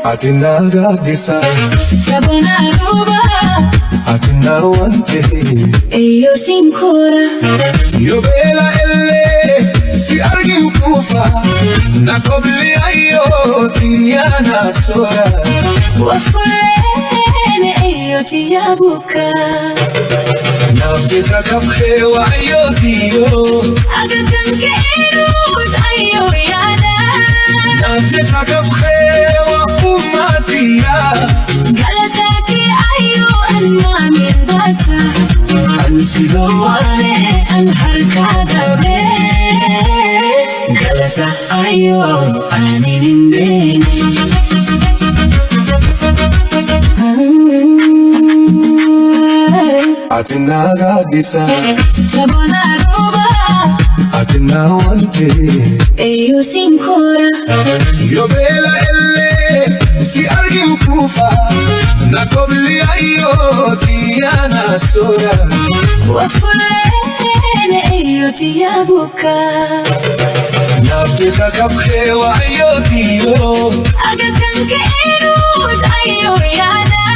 Atina gaddisa Sabona roba Atina wante Eyo sinkora Yo bela elle Si argin kufa Na kobli ayo Tiyana sora Wafulene eyo tiyabuka Nafje chakafhe wa ayo tiyo Agakanke erut ayo yada Nafje chakafhe wa umatiya Galataki ayo anmamin basa Ansido Wane an harkada be Galata ayo aninindeni Atina gaddisa Sabona roba Atina wante Eyo sinkora Yo bela elle Si argin kufa Na kobli ayo Tiyana sora Wafulene eyo tiyabuka Nafje chakafhe wa ayo tiyo Agakanke erut ayo yada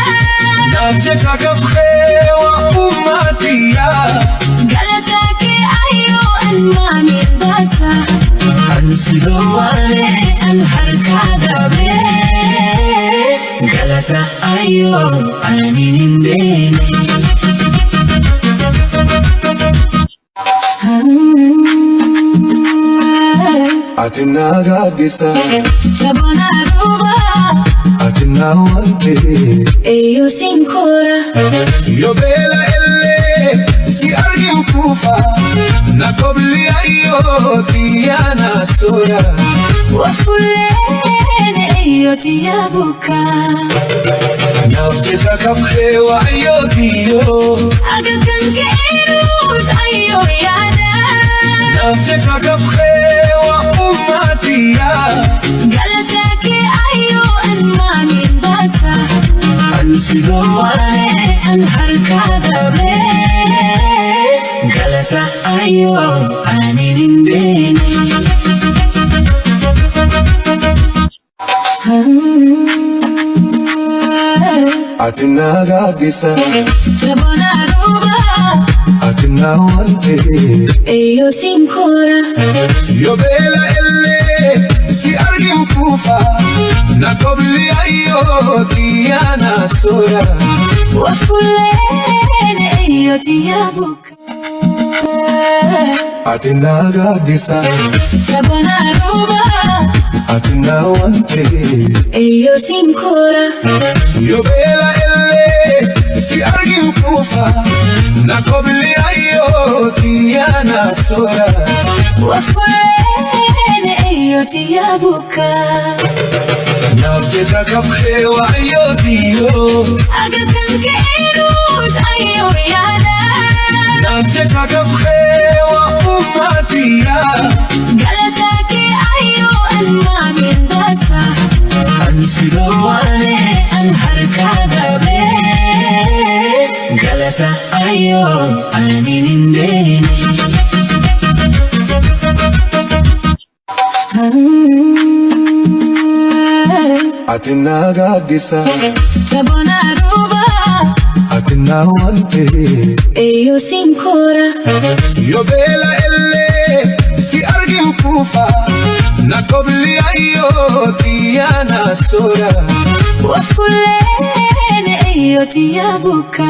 Nafje chakafhe wa umatiya Galataki ayo anmamin basa Ansido Wane an harkada be Galata ayo aninindeni Atina gaddisa Sabona roba Atina wante Eyo sinkora Yo bela elle Si argin kufa Na kobli ayo Tiyana sora Wafulene eyo tiyabuka Nafje chakafhe wa ayo tiyo Agakanke erut ayo yada Nafje chakafhe wa umatiya Galataki ayo anmamin basa Ansido Wane an harkada be Galata ayo aninindeni Atina gaddisa Sabona roba Atina wante Eyo sinkora Yo bela elle Si argin kufa Na kobli ayo Tiyana sora Wafulene eyo tiyabuka Atina gaddisa Sabona roba Atina wante Eyo sinkora Yo bela elle Si argin kufa Na kobli ayo Tiyana sora Wafulene eyo tiyabuka Nafje chakafhe wa ayo tiyo Agakanke erut ayo yada Nafje chakafhe wa umatiya Galataki ayo anmamin basa Ansido Wane an harkada be Galata ayo aninindeni Atina gaddisa Sabona roba Atina wante Eyo sinkora Yo bela elle Si argin kufa Na kobli ayo Tiyana sora Wafulene eyo tiyabuka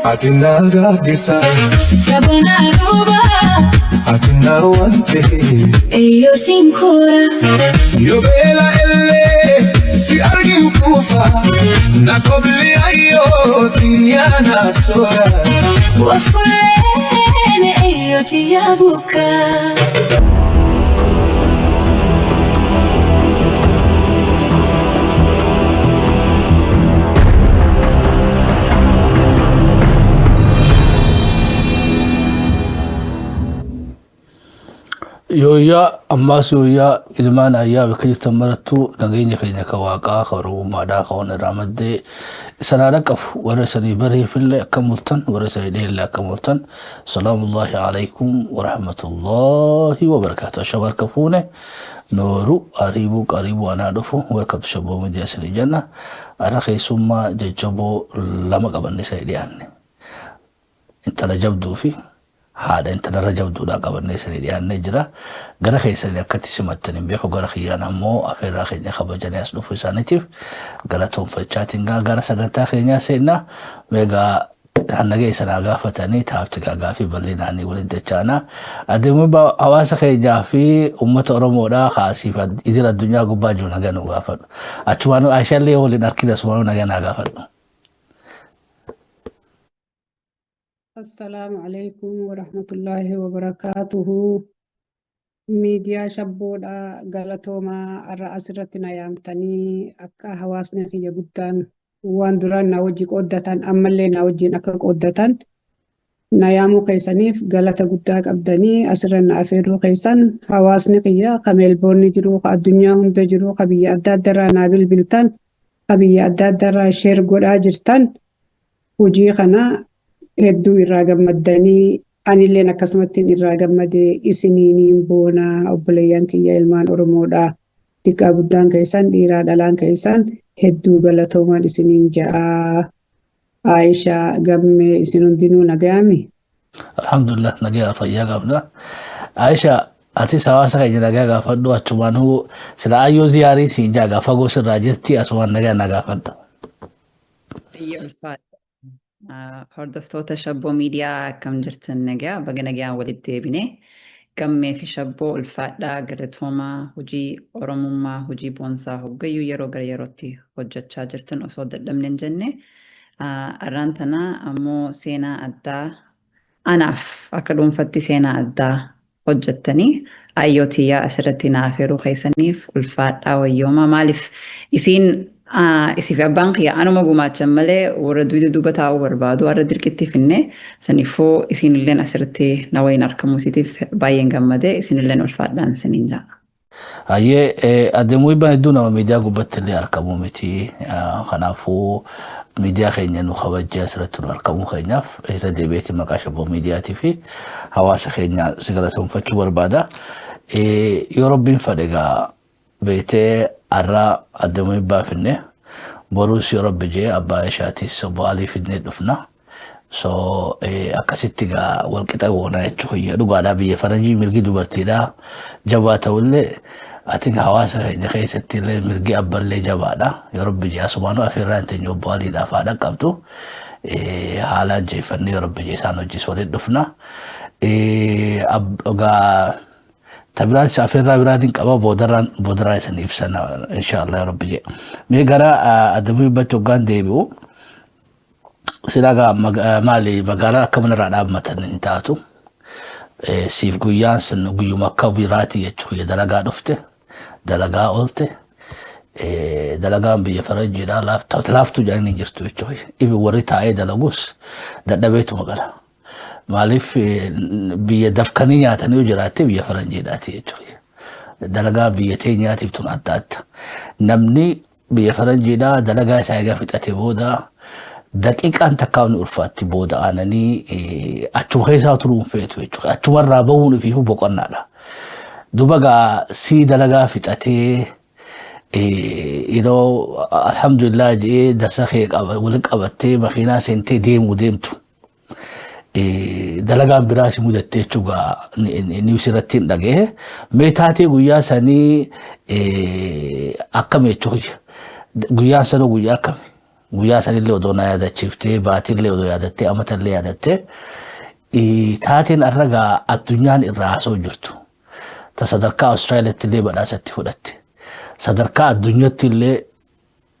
Atina gaddisa Sabona roba Atina wante Eyo sinkora Yo bela elle Si argin kufa Na kobli ayo Tiyana sora Wafulene eyo tiyabuka Yooyyaa ammaas yooyyaa ilmaan ayyaa bakka jirtan marattuu nageenya keenya ka waaqaa ka oromummaadhaa ka waan irraa maddee sanaa dhaqqabu warra sanii bareefillee akka multan warra sanii dheellee akka multan salaamullaahi alaykum warahmatullaahi wabarakaatu ashama harka fuune nooru ariibuu qariibuu anaa dhufu welcome to Shabboo Media sanii jenna arra keessummaa jajjaboo lama qabanne sanii dhiyaanne intala jabduu fi haadha intala jabduudha qabannee sanii dhiyaannee jira gara keessanii akkatti simattan hin beeku gara kiyyaan ammoo afeerraa keenya kabajanii as dhufu isaaniitiif galatoonfachaatiin gara sagantaa keenyaa seennaa meegaa hannagee sanaa gaafatanii taafti gaafii bal'inaanii waliin dachaanaa adeemuu hawaasa keenyaa fi uummata oromoodhaa kaasiif idil addunyaa gubbaa jiru nagaa nu gaafadhu achumaan Aayishallee waliin harkina sumaanuu nagaa naa gaafadhu. السلام عليكم ورحمة الله وبركاته ميديا شبودا غلطوما الرأس رتنا يامتني أكا حواسنا في جبتان وان دران ناوجي قدتان أمالي ناوجين أكا قدتان نيامو قيسانيف غلطة قداك أبداني أسرنا أفيرو قيسان حواسنا قيا قميل بورني جرو الدنيا هم دجرو قبية أداد درا نابل بلتان قبية أداد درا شير قد آجرتان وجي خنا hedduu irraa gammaddanii anilleen akkasumattiin irraa gammadee isiniiniin boonaa obboleeyyan kiyya ilmaan oromoodhaa xiqqaa guddaan keessan dhiiraa dhalaan keessan hedduu galatoomaan isiniin ja'a Aayishaa gammee isin hundinuu nagaami. Alhamdulillah nagaa fayyaa qabna. Aayishaa atis hawaasa keenya nagaa gaafadhu achumaanuu sila ayyoo ziyaarii siin jaa fagoo sirraa jirti asumaan nagaa gaafadhu. Hordoftoota Shabboo Miidiyaa akkam jirtan nagaa baga nagaan walitti deebine gammee fi shabboo ulfaadhaa galatoomaa hojii oromummaa hojii boonsaa hoggayyuu yeroo gara yerootti hojjechaa jirtan osoo dadhabne hin jenne arraan tanaa ammoo seenaa addaa anaaf akka dhuunfatti seenaa addaa hojjettanii ayyootiyyaa asirratti naaf yeroo keessaniif ulfaadhaa wayyoomaa maaliif isiin isiif abbaan kiyya anuma gumaachan malee warra duuba taa'uu barbaadu warra dirqitti finne sanifuu isinilleen asirratti na waliin argamuusitiif baay'een gammade isinilleen ulfaadhaan isiniin jaa. Hayyee adeemuu ibban hedduu nama miidiyaa gubbatti illee argamu miti kanaafuu miidiyaa keenya nu kabajjee asirratti nu argamuu keenyaaf irra deebi'eeti maqaa Shabboo Miidiyaatii fi hawaasa keenya si galatoomfachuu barbaada. Yoo rabbiin fedhe egaa beetee arraa adeemuu ibbaa finne boruus yoo rabbi jee abbaa ishaatis obbo Alii finnee dhufna. So akkasitti gaa walqixa goona jechuudha dhugaadhaa biyya faranjii mirgi dubartiidhaa jabaa ta'ullee atiin hawaasa keenya keessatti illee mirgi abballee jabaadha yoo rabbi jee asumaanuu afeerraa hin teenye obbo Aliidhaaf haadha qabdu haalaan jeeffannee yoo rabbi jee isaan hojii waliin dhufna. Tabiran afeerraa biraan qaba boodarraa isin ibsana inshallah ya rabbi jee. Mee gara adamuu ibbatti hoggaan deebi'u silaga maali magaalaa akka manarraa dhaabbatan hin taatu siif guyyaan sun guyyuma akka biraati jechuudha dalagaa dhufte dalagaa oolte dalagaan biyya faranjiidhaa laaftuu jedhanii hin jirtu jechuudha ifi warri taa'ee dalagus dadhabeetu magala maaliif biyya dafkanii nyaatanii yoo jiraatte biyya faranjiidhaati jechuudha dalagaa biyya teenyaatiif tun adda adda namni biyya faranjiidhaa dalagaa isaa egaa fixate booda daqiiqaan takkaawni ulfaatti booda aananii achuma keessaa turuun feetu jechuudha. Achumarraa bahuun fi boqonnaadha. Duba gaa sii dalagaa fixatee yeroo alhamdulillah jedhee dasa kee waliin qabattee makiinaa seentee deemtu. Dalagaan biraas mudattee jechuudha niwus irratti hin dhagee. Mee taatee guyyaa sanii akkam jechuudha. Guyyaan sanuu guyyaa akkami? Guyyaa sanillee odoo na yaadachiiftee baatillee odoo yaadattee amatallee yaadattee taateen arragaa addunyaan irraa haasoo jirtu. Ta sadarkaa Awustiraaliyaatti illee badhaasatti fudhatte. Sadarkaa addunyaatti illee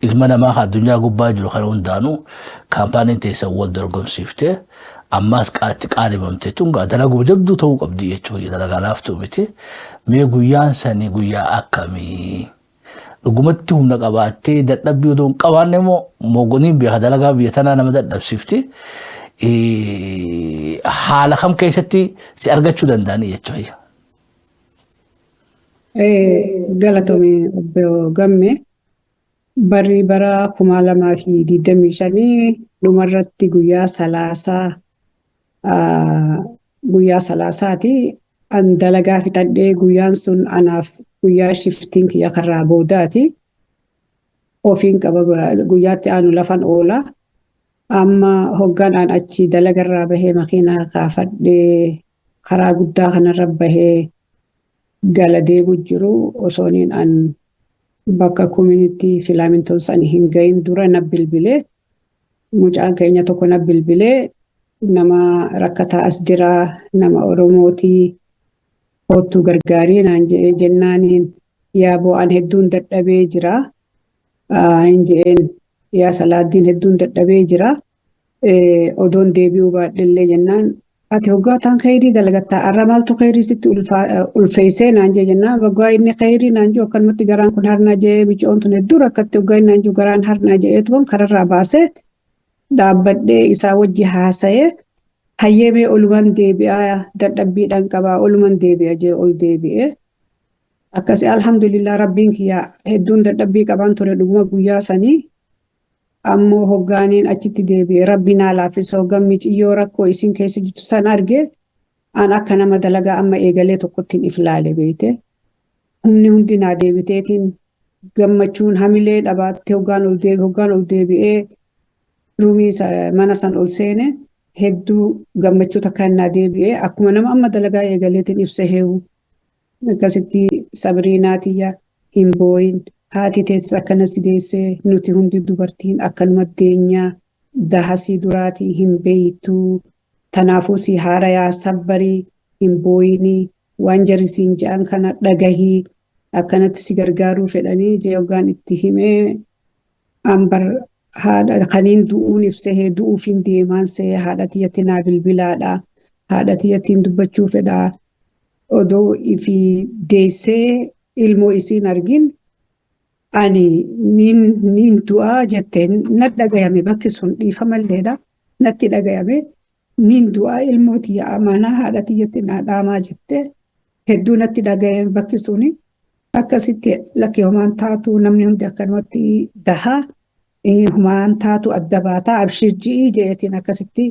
ilma namaa addunyaa gubbaa jiru kana hundaanuu kaampaaniin teessan wal dorgomsiiftee ammaas qaalibamtee tungaa dalaguu jabduu ta'uu qabdi jechuudha dalagaa laaftuu miti. Mee guyyaan sanii guyyaa akkamii? Dhugumatti humna qabaattee dadhabbii odoo hin qabaanne immoo moogoniin biyya dalagaa biyya tanaa nama dadhabsiifti haala kam keessatti si argachuu danda'anii jechuudha. Galatoomii obbo Gammee barri bara 2025 dhumarratti guyyaa salaasaati. An dalagaa fixadhee guyyaan sun anaaf guyyaa shiftiin kiyya karraa boodaati. Ofiin qaba guyyaatti aanu lafan oola. Amma hoggaan an achi dalagarraa bahee makiinaa kaafadhee karaa guddaa kanarra bahee gala deemu jiru osooniin an bakka community filaamintoon sani hin gahin dura na bilbilee mucaan keenya tokko na bilbilee nama rakkataa as jira nama Oromootii kottuu gargaarii naan jedhee jennaaniin yaa bo'aan hedduun dadhabee jira hin jedheen yaa salaaddiin hedduun dadhabee jira odoon deebi'uu baadhillee jennaan ati hoggaataan khayrii dalagattaa arra maaltu khayrii sitti ulfeessee naan jedhe jennaan waggaa inni khayrii naan jedhu akkanumatti garaan kun harnaa jedhee bicoon tun hedduu rakkatti waggaa inni naan jedhu garaan harnaa jedheetuun kararraa baasee dhaabbadhee isaa wajji haasa'ee hayyeemee oluman deebi'aa dadhabbiidhaan qabaa oluman deebi'a jee ol deebi'ee akkasii alhamdulillah rabbiin kiyya hedduun dadhabbii qabaan ture dhuguma guyyaa sanii ammoo hoggaaniin achitti deebi'e rabbi naa laaffisa hoggaan miiciyyoo rakkoo isin keessa jirtu san arge an akka nama dalagaa amma eegalee tokkottiin if laale beekte humni hundi naa deebiteetiin gammachuun hamilee dhabaattee hoggaan ol deebi'ee ruumii mana san ol seene hedduu gammachuu takkaan naa deebi'ee akkuma nama amma dalagaa eegaleetiin ibsa heewu akkasitti sabriinaatiyya hin booyin haati teetis akkana si deessee nuti hundi dubartiin akkanuma deenyaa dahasii duraatii hin beeytuu tanaafuu si haarayaa sabbarii hin booyinii waan jarrisiin jedhan kana dhagahii akkanatti si gargaaruu fedhanii jee hoggaan itti himee ambar haadha kaniin du'uun ibsee du'uufiin deemaan see haadha tiyyatti naa bilbilaadha haadha tiyyattiin dubbachuu fedhaa odoo ifi deessee ilmoo isiin argin ani nin du'aa jettee na dhagayame bakki sun dhiifamalleedha natti dhagayame nin du'aa ilmoo tiyya amanaa haadha tiyyatti naa dhaamaa jettee hedduu natti dhagayame bakki suni akkasitti lakkee homaan taatu namni hundi akkanumatti dahaa humaan taatu adda baataa abshirji'ii jeetiin akkasitti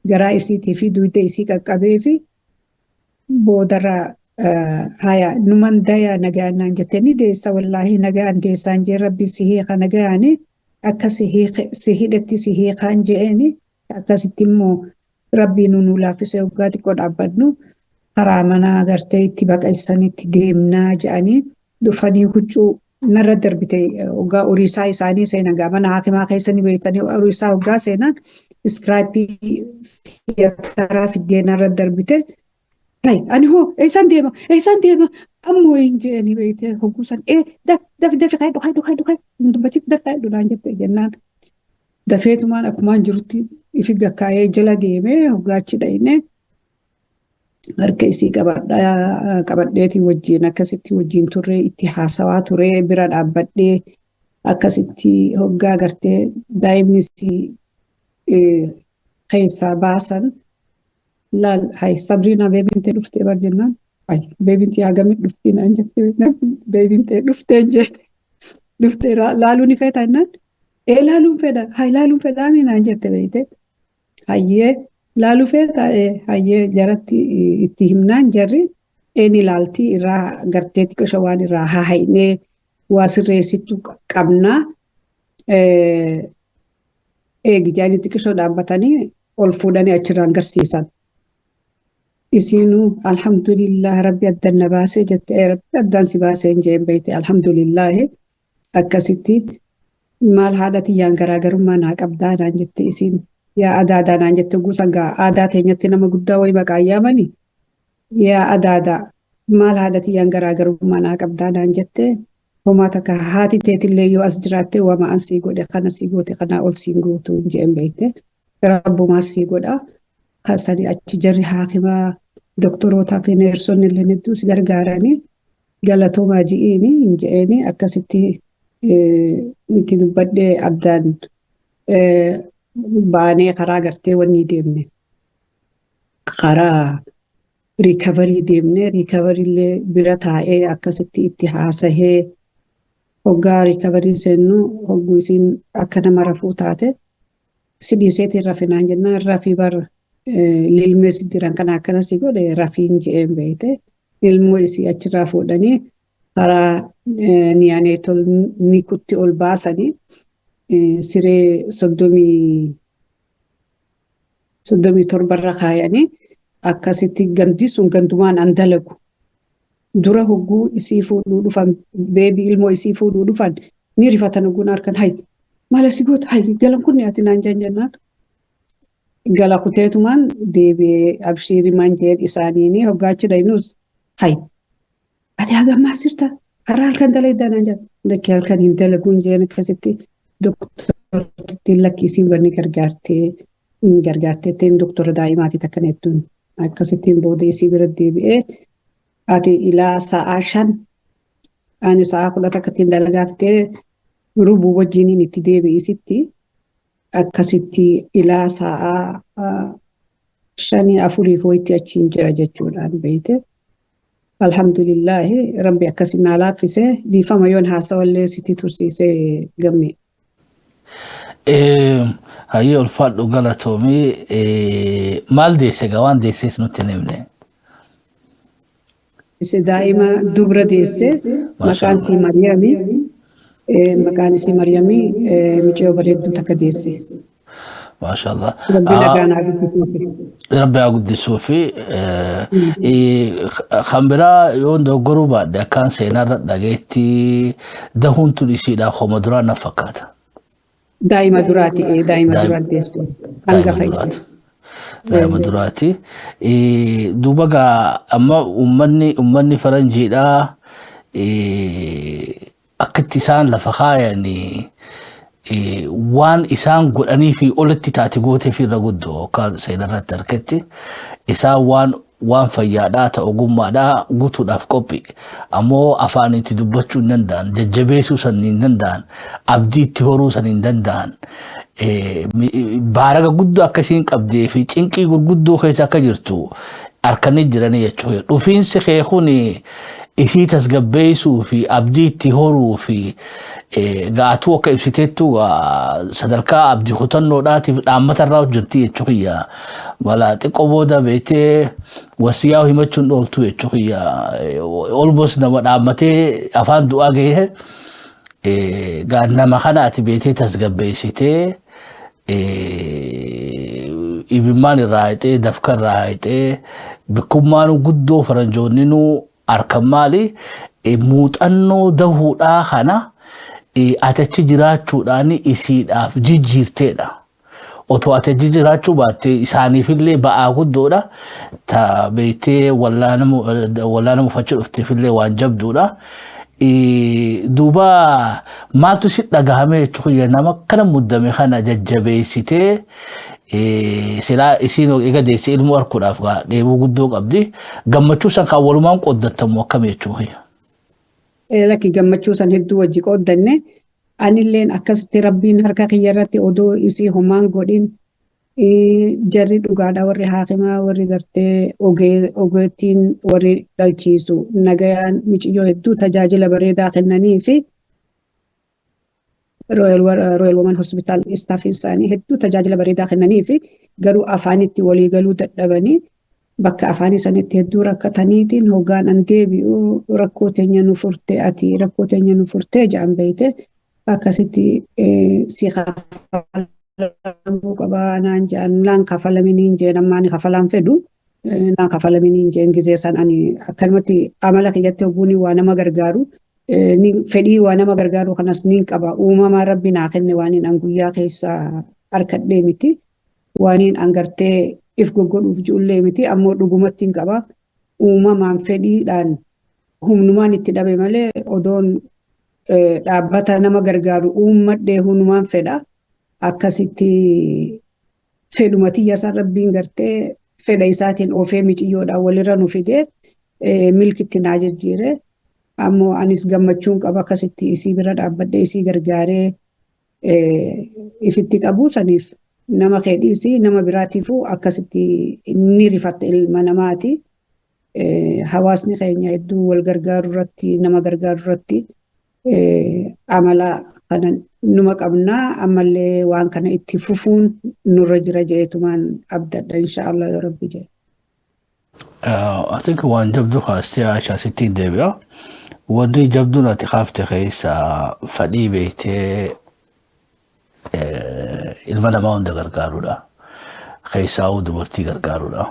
garaa isiitii fi duyda isii qaqqabee fi boodarraa haya numan daya nagaanaan jetteni deessa wallaahi nagaan deessaan jee rabbi si hiika nagaani akka si hidhetti si hiikaan jeeni akkasitti immoo rabbii nu laaffisee waggaa xiqqoo dhaabbadnu karaa manaa gartee itti baqaysanitti deemnaa jedhanii dhufanii huccuu narra darbite waggaa uriisaa isaanii seenan gaa mana haakimaa keessanii beektanii uriisaa waggaa seenan iskiraappii tiyataraa fiddee narra darbite Hey, ani ho, esan deema, ammoo hin jeeni beekte hogguusan, dafi kaydu, dubbatiif dafi kaydu naan jette jennaan. Dafeetumaan akkumaan jirutti ifi gakkaayee jala deemee hoggaachi dhayne harka isii qabadheetii wajjin akkasitti wajjin turree itti haasawaa turee bira dhaabbadhee akkasitti hoggaa gartee daa'imni keessaa baasan. Laal hay Sabrina beebintee dhuftee bar jennaan ay beebintii hagamit dhuftii naan jettee beebintee dhuftee laaluun feeta jennaan laaluun fedha naan jette beeyte hayyee laaluu feeta hayyee jaratti itti himnaan jarri ni laaltii irraa gartee xiqqoo waan irraa hahaynee waa sirreessitu qabnaa gijaanii xiqqoo dhaabbatanii ol fuudhanii achirraan garsiisan. Isinu alhamdulillah rabbi addan na baasee jettee rabbi addan si baasee hin jeen beekte alhamdulillah akkasitti maal haadha tiyyaan garaagarummaa naa qabdaa naan jette isin yaa adaadaa naan jette guusan gaa aadaa teenyatti nama guddaa wayi maqaa yaamani yaa adaadaa maal haadha tiyyaan garaagarummaa naa qabdaa naan jette homaa takka haati teetillee yoo as jiraatte wama an sii godhe kana sii goote kana ol siin gootu hin jeen beekte rabbumaa sii godha. Kasani achi jarri haakimaa doktorootaa fi neersonni illee hedduu si gargaaranii galatoomaa ji'iini hin je'eeni akkasitti itti dubbadhee addaan baanee karaa gartee wanni deemne karaa riikabarii deemnee riikabariillee bira taa'ee akkasitti itti haasahee hoggaa riikabarii seennu hogguu isiin akka nama rafuu taate sidiiseetiin rafinaan jennaan rafii bara lilmee sidiran kana akkana si godhe rafiin je'een beekte ilmoo isii achirraa fuudhanii karaa niyaaneetol ni kutti ol baasanii siree 37 kaayanii akkasitti gandi sun gandumaan an dalagu dura hogguu isii fuudhuu dhufan beebii ilmoo isii fuudhuu dhufan ni rifatan hogguun harkan hay mala si goota hay galan kun ati naan jennaan gala kuteetumaan deebi'ee abshiirii manjeen isaaniini hoggaachi dhaynus hay ati hagammaa sirta har'a halkan dalayddaa naan jenna dakki halkan hin dalaguun jeen akkasitti doktortiin lakkisiin wanni gargaarteettiin doktora daa'imaatii takkan hedduun akkasittiin booda isii bira deebi'ee ati ilaa sa'aa 5 ani sa'aa 10 takkattiin dalagaaftee rubuu wajjiniin itti deebi'isitti akkasitti ilaa sa'aa 5-4 fooyitti achiin jira jechuudhaan beekte. Alhamdulillahi rabbi akkasin naa laaffisee dhiifama yoon haasawallee sitti tursiisee gamme. Hayyee ulfaadhu galatoomii maal deesse gawaan deessees nutti hin himne. Isi daa'ima dubra deesse maqaan isii Maryamii michoo bareedduu takka deesse. Maashaallah. Rabbi nagaanaa guddisuufi. Rabbi haa guddisuu fi kan biraa yoon doggoruu baadhe akkaan seenarra dhageetti dahuun tun isiidhaa homa duraan na fakkaata. Daa'ima duraati daa'ima duraan deesse. Hangafa isii. Daa'ima duraati. Duuba gaa amma uummanni faranjiidhaa akkatti isaan lafa kaayanii waan isaan godhanii fi olitti taati gootee fi irra guddoo kan seenarratti argetti isaan waan fayyaadhaa ta'u ogummaadhaa guutuudhaaf qophii ammoo afaan itti dubbachuu hin danda'an jajjabeessuu san hin danda'an abdii itti horuu san hin danda'an baaraga guddoo akkasiin qabdee fi cinqii gurguddoo keessa akka jirtu harkanii jiranii jechuudha. Dhufiinsi kee kun isii tasgabbeessuu fi abdii itti horuu fi gaatuu akka ibsiteettu sadarkaa abdii kutannoodhaatiif dhaammata irraa hojjetti jechuudha. Mala xiqqoo booda beektee wasiyaa himachuun ooltu jechuudha. Olmos nama dhaammatee afaan du'aa gahee nama kana ati beektee tasgabbeessitee ibimmaan irraa hidhee dafka irraa hidhee bikkummaan guddoo faranjoonninu harkan maali muuxannoo dahuudhaa kana atachi jiraachuudhaan isiidhaaf jijjiirteedha. Otoo atachi jiraachuu baattee isaaniifillee ba'aa guddoodha. Ta beektee wallaana mufachuu dhufteefillee waan jabduudha. Duuba maaltu si dhagahame jechuudha nama kana muddame kana jajjabeessitee silaa isiin eega deessee ilmoo harkuudhaaf dheebuu guddoo qabdi gammachuu san kan walumaan qooddatamu akkam jechuudha. Lakki gammachuu san hedduu wajji qooddanne anilleen akkasitti rabbiin harka kiyya irratti odoo isii homaan godhin jarri dhugaadha warri haakimaa warri gartee ogeettiin warri dhalchiisu nagayaan miiciyyoo hedduu tajaajila bareedaa kennanii fi Royal Women Hospital staff isaanii hedduu tajaajila bareedaa kennanii fi garuu afaanitti walii galuu dadhabanii bakka afaanii sanitti hedduu rakkataniitiin hoggaan an deebi'u rakkoo teenya nu furtee ati rakkoo teenya nu furtee jedhan beeyte akkasitti si kafalamuu qabaa naan jedhan laan kafalaminiin jeen ammaan kafalaan fedhu naan kafalaminiin jeen gizee san ani akkanumatti amala kiyyatti hogguun waa nama gargaaru fedhii waa nama gargaaru kanas niin qaba uumamaa rabbi naa kenne waaniin an guyyaa keessa harkadhee miti waaniin an gartee if goggodhuuf ijoollee miti ammoo dhugumatti hin qaba uumamaan fedhiidhaan humnumaan itti dhabe malee odoon dhaabbata nama gargaaru uummadhee humnumaan fedha akkasitti fedhumatiyya isaan rabbiin gartee fedha isaatiin ofee miciyyoodhaan walirra nu fidee milkitti naa jijjiire ammoo anis gammachuun qaba akkasitti isii bira dhaabbadhee isii gargaaree ifitti qabu saniif nama keedhiisii nama biraatiifuu akkasitti ni rifatta ilma namaati. hawaasni keenya hedduu wal gargaaruu irratti nama gargaaruu irratti amala kana numa qabnaa ammallee waan kana itti fufuun nurra jira jeetumaan abdadha inshaallah ya rabbi jee. I think waan jabdu kaastee Aishaa sittiin deebi'a. Wanti jabduun ati kaafte keessa fedhii beektee ilma namaa hunda gargaaruudha. Keessaa dubartii gargaaruudha.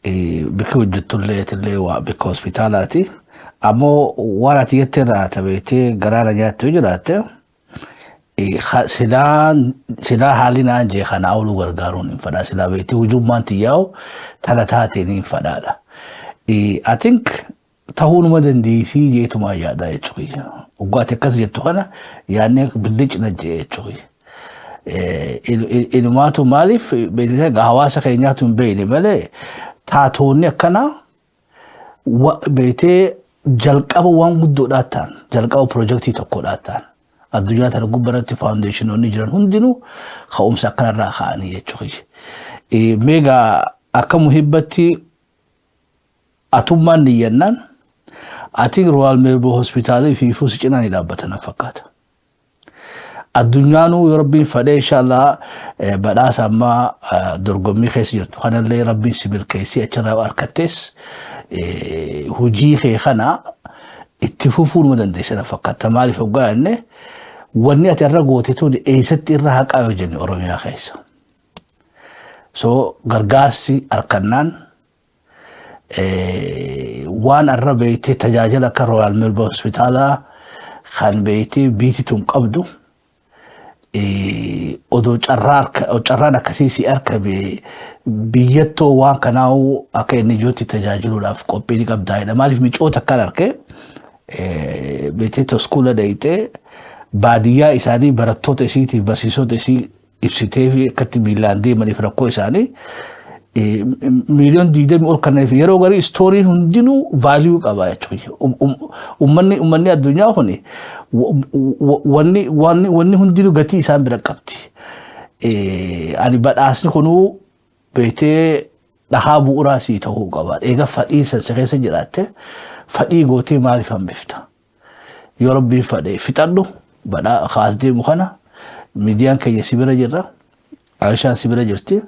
Bakki hojjettullee waa bakka hospitaalaati. Ammoo waan ati jettee irraa tabeetee garaana nyaattee jiraatte silaa haalli naan jee kana ooluu gargaaruun hin fedha. Silaa beektee hujummaan xiyyaa'u tana taateen hin fedhaadha. I think ta'uunuma dandeessii jeetumaa yaada jechuudha. Ugaati akkas jettu kana yaadnee billicna jee jechuudha. Inumaatu maaliif beektee hawaasa keenyaatu hin beekne malee taatoonni akkana beektee jalqaba waan guddoodhaa ta'an jalqaba piroojeektii tokkodhaa ta'an addunyaa tana gubbaratti faawundeeshinoonni jiran hundinuu ka'umsa akkanarraa ka'anii jechuudha. Meegaa akka muhibbatti atummaan niyyannaan ati Royal Melbourne Hospitaalii fi fuusi cinaan dhaabbatan fakkaata. Addunyaanuu yoo rabbiin fedhe inshallah badhaasa amma dorgommii keessa jirtu kanallee rabbiin si milkeessee achirraa harkattees hojii kee kana itti fufuun ma dandeessina fakkaata. Maaliif hoggaa jenne wanni ati irra goote tun eessatti irra haqaa yoo jenne Oromiyaa keessa. So gargaarsi harkannaan waan irra beektee tajaajila akka Royal Melbourne Hospitaalaa kan beektee biitii tun qabdu odoo carraan akkasii si argame biyyattuu waan kanaa akka inni ijoollee tajaajiluudhaaf qophii ni qabdaa'edha. Maaliif micoota akkan arge beektee iskuula dhayitee baadiyyaa isaanii barattoota isiitiif barsiisota isii ibsitee fi akkatti miilaan deemaniif rakkoo isaanii miliyoon 20 ol kanneef yeroo garii istooriin hundinuu vaaliyuu qaba jechuudha. Uummanni addunyaa kuni wanni hundinuu gatii isaan bira qabdi. Ani badhaasni kunuu beektee dhahaa bu'uuraa sii ta'uu qaba. Egaa fedhii sansa keessa jiraatte fedhii gootee maaliif hambifta? Yoo rabbiin fedhe fixadhu badhaa kaas deemu kana miidiyaan keenya si bira jirra. Aishaan si bira jirti.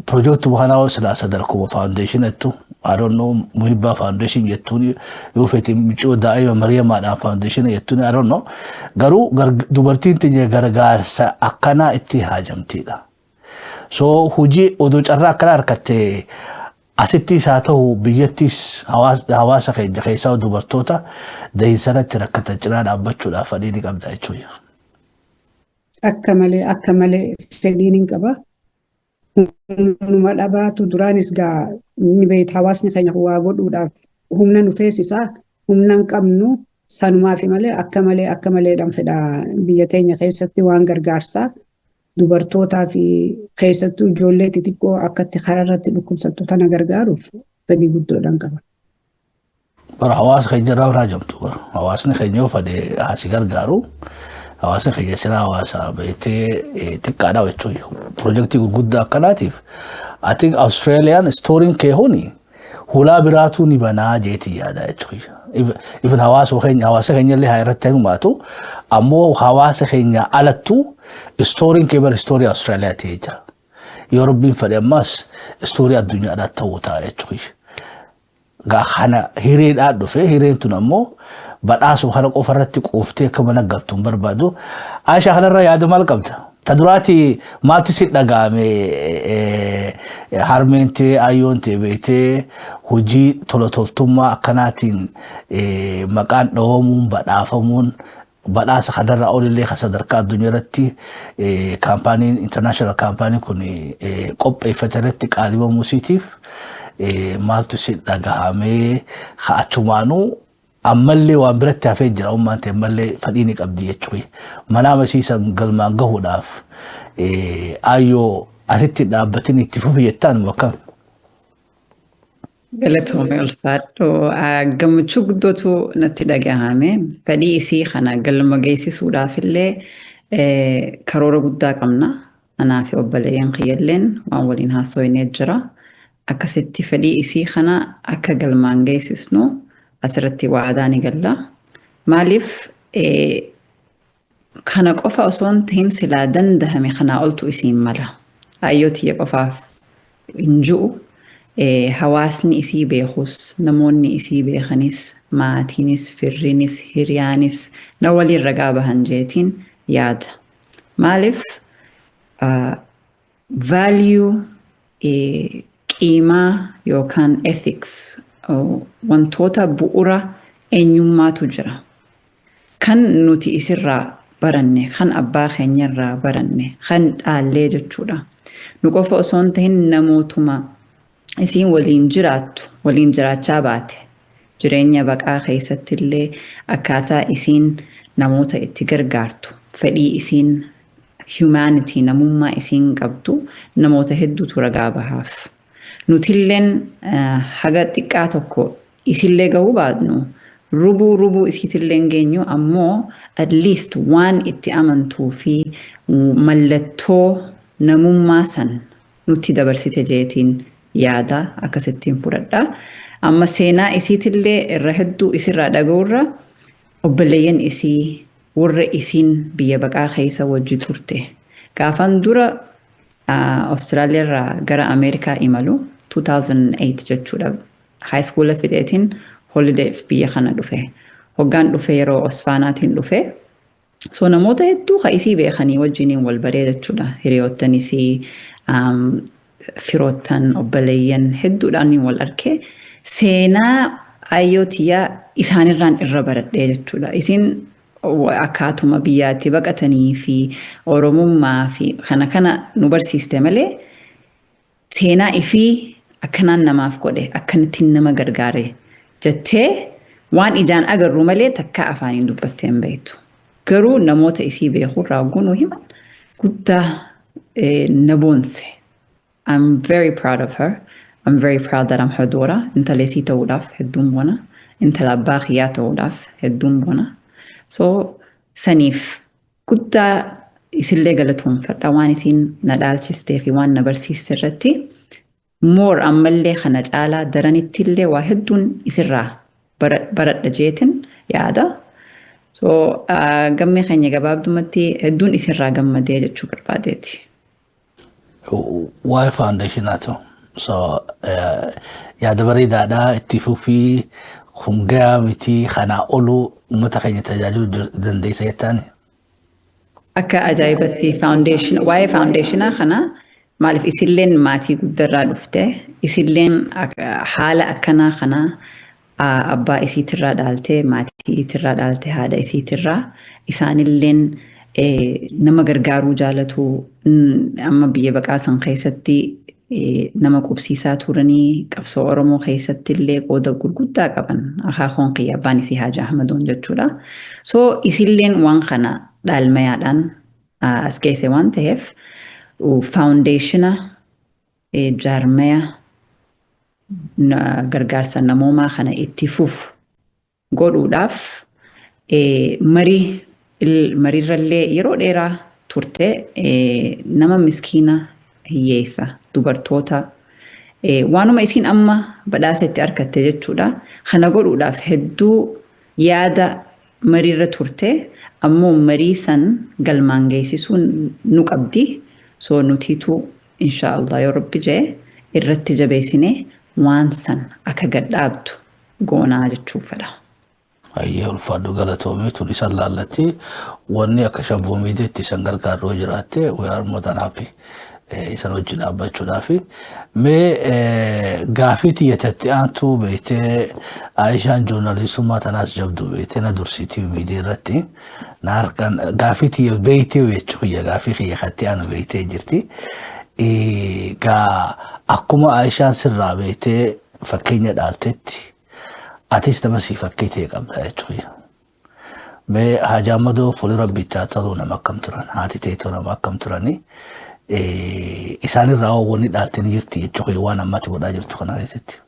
Project buhana sila sadarkuma foundation ettu I don't know muhibba foundation yettuni yoo fete mico daa'ima Mariyamaa foundation yettuni I don't know garuu dubartiin teenye gargaarsa akkana itti haajamtiidha. So hojii odoo carraa akkana harkatte asitti isaa ta'u biyyattis hawaasa keenya keessaa dubartoota dahinsarratti rakkatan cinaa dhaabbachuudhaaf fedhii ni qabda jechuudha. Akka malee fedhiin hin qaba. Numa dhabaatu duraanis gaa ni beektu hawaasni keenya waa godhuudhaaf humna nu feesisaa humna hin qabnu sanumaaf malee akka maleedhaan fedha biyya teenya keessatti waan gargaarsaa dubartootaa fi keessattuu ijoollee xixiqqoo akkatti kararratti dhukkubsattu tana gargaaruuf fedhii guddoodhaan qaba. Bara hawaasa keenya irraa raajamtu hawaasni keenya yoo fedhe haasi gargaaru. Hawaasa keenya sila hawaasa beektee xiqqaadha jechuudha. Projektii gurguddaa akkanaatiif I think Australian stooriin kee huni hulaa biraatu ni banaa jeetii yaada jechuudha. Even hawaasa keenya illee haa irratti himaatu ammoo hawaasa keenya alattu stooriin kee bara stoorii Austraaliyaa ta'ee jira. Yoo rabbiin fedhe ammas stoorii addunyaadhaa ta'uu ta'a jechuudha. Gaa kana hireedhaa dhufe hireen tun ammoo badhaasu kana qofarratti quuftee akka mana galtuun barbaadu. Aishaa kanarra yaada maal qabda? Ta duraati maaltu si dhaga'ame harmeentee ayyoontee beektee hojii tolotoltummaa akkanaatiin maqaan dhawamuun badhaafamuun badhaasa kanarra olillee kan sadarkaa addunyaa irratti kaampaaniin international kaampaanii kun qopheeffate irratti qaalibamu siitiif maaltu si dhaga'ame achumaanuu ammallee waan biratti hafee jira ummaan ta'e ammallee fedhii ni qabdi jechuudha. Mana amansiisan galmaan gahuudhaaf ayyoo asitti dhaabbatiin itti fufi jettaan bakka. Galatoome ulfaadhu gammachuu guddootu natti dhagahame fedhii isii kana galma geessisuudhaaf illee karoora guddaa qabna. Anaa fi obboleeyyan kiyyalleen waan waliin haasofnee jira. akkasitti fedhii isii kana akka galmaan geessisnu asirratti waadaa ni galla. Maaliif kana qofa osoo hin tahin silaa dandahame kanaa oltu isiin mala. Aayyoo tiyya qofaaf hin jiru. Hawaasni isii beekus, namoonni isii beekanis, maatiinis, firriinis, hiriyaanis na waliin ragaa bahan jeetiin yaada. Maaliif value qiimaa yookaan ethics wantoota bu'ura eenyummaatu jira. Kan nuti isirraa baranne, kan abbaa keenyarraa baranne, kan dhaallee jechuudha. Nu qofa osoo hin tahin namootuma isiin waliin jiraattu, waliin jiraachaa baate. Jireenya baqaa keessatti illee akkaataa isiin namoota itti gargaartu, fedhii isiin humanity namummaa isiin qabdu namoota hedduutu ragaa bahaaf. Nutilleen haga xiqqaa tokko isillee gahuu baadnu rubuu isiitilleen geenyu ammoo at least waan itti amantuu fi mallattoo namummaa san nutti dabarsite jeetiin yaada akkasittiin fudhadha. Amma seenaa isiitillee irra hedduu isirraa dhaga'urra obboleeyyan isii warra isiin biyya baqaa keessa wajji turte. Gaafan dura Austraaliyaarraa gara Ameerikaa imalu 2008 jechuudha. High school fixeetiin holiday biyya kana dhufe. Hoggaan dhufe yeroo Osfaanaatiin dhufe. So namoota hedduu ka isii beekanii wajjiniin wal baree jechuudha. Hiriyoottan isii firoottan obboleeyyan hedduudhaan wal arke. Seenaa ayyootiyaa isaanirraan irra baradhee jechuudha. Isin akkaatuma biyyaatti baqatanii fi oromummaa fi kana nu barsiiste malee seenaa ifii akkanaan namaaf godhe akkanittiin nama gargaare jettee waan ijaan agarru malee takka afaaniin dubbattee hin beektu. Garuu namoota isii beekurraa gunuu himan guddaa na boonse. I'm very proud of her. I'm very proud that I'm her daughter. Intala isii ta'uudhaaf hedduun bona. Intala abbaa kiyyaa ta'uudhaaf hedduun bona. So saniif guddaa isillee galatoomfadha waan isiin na dhaalchistee fi waan na barsiiste irratti more ammallee kana caalaa daranittillee waa hedduun isirraa baradha jeetin yaada. So gammee keenya gabaabdumatti hedduun isirraa gammadee jechuu barbaadeeti. Waa'ee faawundeeshinaatu. So yaada bareedaadhaa itti fufii hungaa miti kanaa oluu uummata keenya tajaajiluu dandeessa jettaani. Akka ajaa'ibatti waa'ee faawundeeshinaa kana maaliif isilleen maatii guddarraa dhufte isilleen haala akkanaa kana abbaa isiitirraa dhaalte maatii isiitirraa dhaalte haadha isiitirraa isaanilleen nama gargaaruu jaalatu amma biyya baqaa san keessatti nama qubsiisaa turanii qabsoo Oromoo keessatti illee qooda gurguddaa qaban akaakoon kiyya abbaan isii Haji Ahmadoon jechuudha. So isilleen waan kana dhaalmayaadhaan as keesse waan ta'eef faawundeeshina jaarmaya gargaarsa namoomaa kana itti fufu godhuudhaaf mariirrallee yeroo dheeraa turte nama miskiina hiyyeessa dubartoota waanuma isiin amma badhaasa itti argatte jechuudha. Kana godhuudhaaf hedduu yaada mariirra turte ammoo marii san galmaan geessisuun nu qabdi. So nutiitu inshaallah yoo rabbi jee irratti jabeessine waan san akka gadhaabdu goonaa jechuufadha. Ayyee ulfaadhu galatoomee tun isan laallatti wanni akka shabboo miideetti isan gargaaruu jiraatte we are more than happy. Isan wajjin dhaabbachuudhaafi mee gaafii tiyyatatti aantu beektee Aishaan joornaalistummaa tanaas jabdu beektee na dursiitii miidiyaa irratti na harkaan gaafii tiyya beektee jechuudha gaafii kiyya katti aanu beektee jirti. Akkuma Aishaan sirraa beektee fakkeenya dhaaltetti atis nama sii fakkeetee qabda jechuudha. Mee Haji Ahmadoo fuuldura bittaa ta'uu nama akkam turan haati teetoo nama akkam turanii. Isaanirraa wanni dhaaltanii jirti jechuudha waan ammatti godhaa jirtu kana keessatti.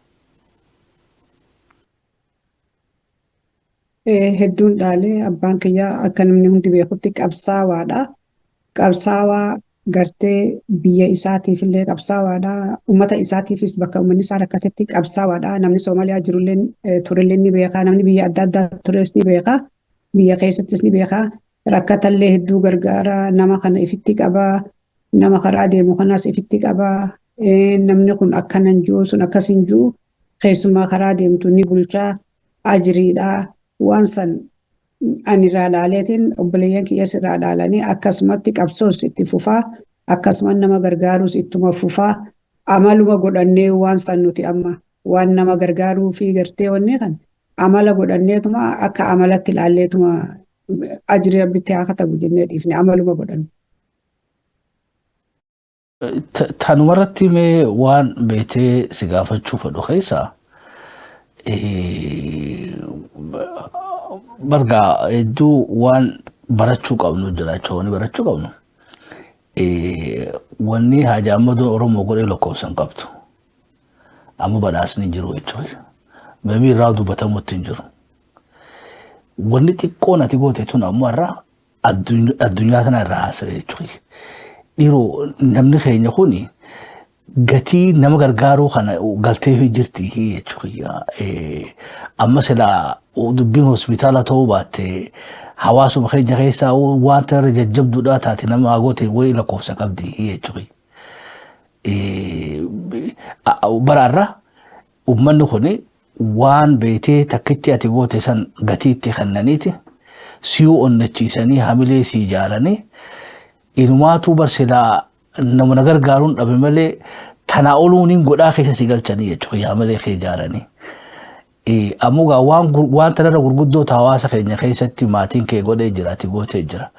Hedduun dhaalee abbaan kiyyaa akka namni hundi beekutti qabsaawaadha. Qabsaawaa gartee biyya isaatiif illee qabsaa'aadha. Uummata isaatiifis bakka uummanni isaa rakkatetti qabsaa'aadha. Namni Soomaaliyaa jirullee turellee ni beeka. Namni biyya adda addaa tures ni beeka. Biyya keessattis ni beeka. Rakkatallee hedduu gargaara. Nama kana ifitti qaba. Nama karaa deemu kanas ifitti qaba. Namni kun akkanan jiru sun akkas hin jiru. Keessumaa karaa deemtu ni bulchaa. Ajiriidha. Waan san ani irraa dhaaleetiin obboleeyyan kiyyaas irraa dhaalanii akkasumatti qabsoos itti fufaa akkasumas nama gargaaruus ittuma fufaa amaluma godhannee waan san nuti amma waan nama gargaaruu fi gartee wanni kan amala godhanneetuma akka amalatti ilaalleetuma ajri rabbitti haa katabu jennee dhiifne amaluma godhanne. Tanumarratti mee waan beetee si gaafachuu fedhu keessaa bargaa hedduu waan barachuu qabnu jiraachuu wanni barachuu qabnu wanni Haaji Ahmadu Oromoo godhee lakkoofsan qabdu amma badhaasni hin jiru jechuudha. Mamii irraa dubbatamutti hin jiru. Wanni xiqqoon ati goote tun ammoo irraa addunyaa tana irraa haasa'e jechuudha. Dhiiroo namni keenya kuni gatii nama gargaaruu kana galteefi jirti jechuudha. Amma silaa dubbiin hospitaala ta'uu baatte hawaasuma keenya keessaa wanta irra jajjabduudhaa taate nama hagoote wayii lakkoofsa qabdi jechuudha. Baraarra uummanni kuni waan beetee takkitti ati goote san gatiitti kennaniiti siyuu onnachiisanii hamilee si ijaaranii inumaatuu barsilaa nama gargaaruun dhabe malee tanaa oluuniin godhaa keessa si galchanii jechuudha hamilee kee ijaaranii. Ammoo waan tanarra gurguddoo hawaasa keenya keessatti maatiin kee godhee jira ati gootee jira.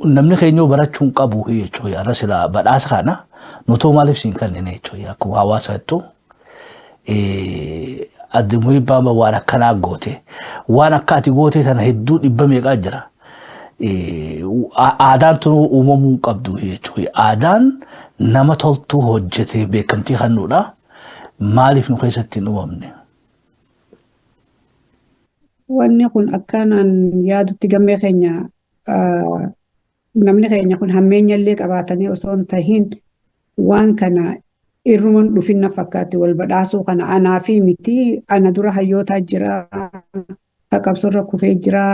Namni keenya barachuun qabu jechuudha. Arra silaa badhaasa kana nutoo maaliif siin kanneen jechuudha. Akkuma hawaasa jettu addumuu baama waan akkanaa goote. Waan akka ati gootee sana hedduu dhibba meeqaa jira. Aadaan tun uumamuu qabdu jechuudha. Aadaan nama toltuu hojjetee beekamtii kennuudha. Maaliif nu keessatti hin uumamne? Wanni kun akkanaan yaadutti gammee keenya namni keenya kun hammeenya illee qabaatanii osoo hin tahin waan kana irruman dhufinna fakkaatti wal badhaasuu kana anaa fi miti ana dura hayyootaa jira qabsorra kufee jira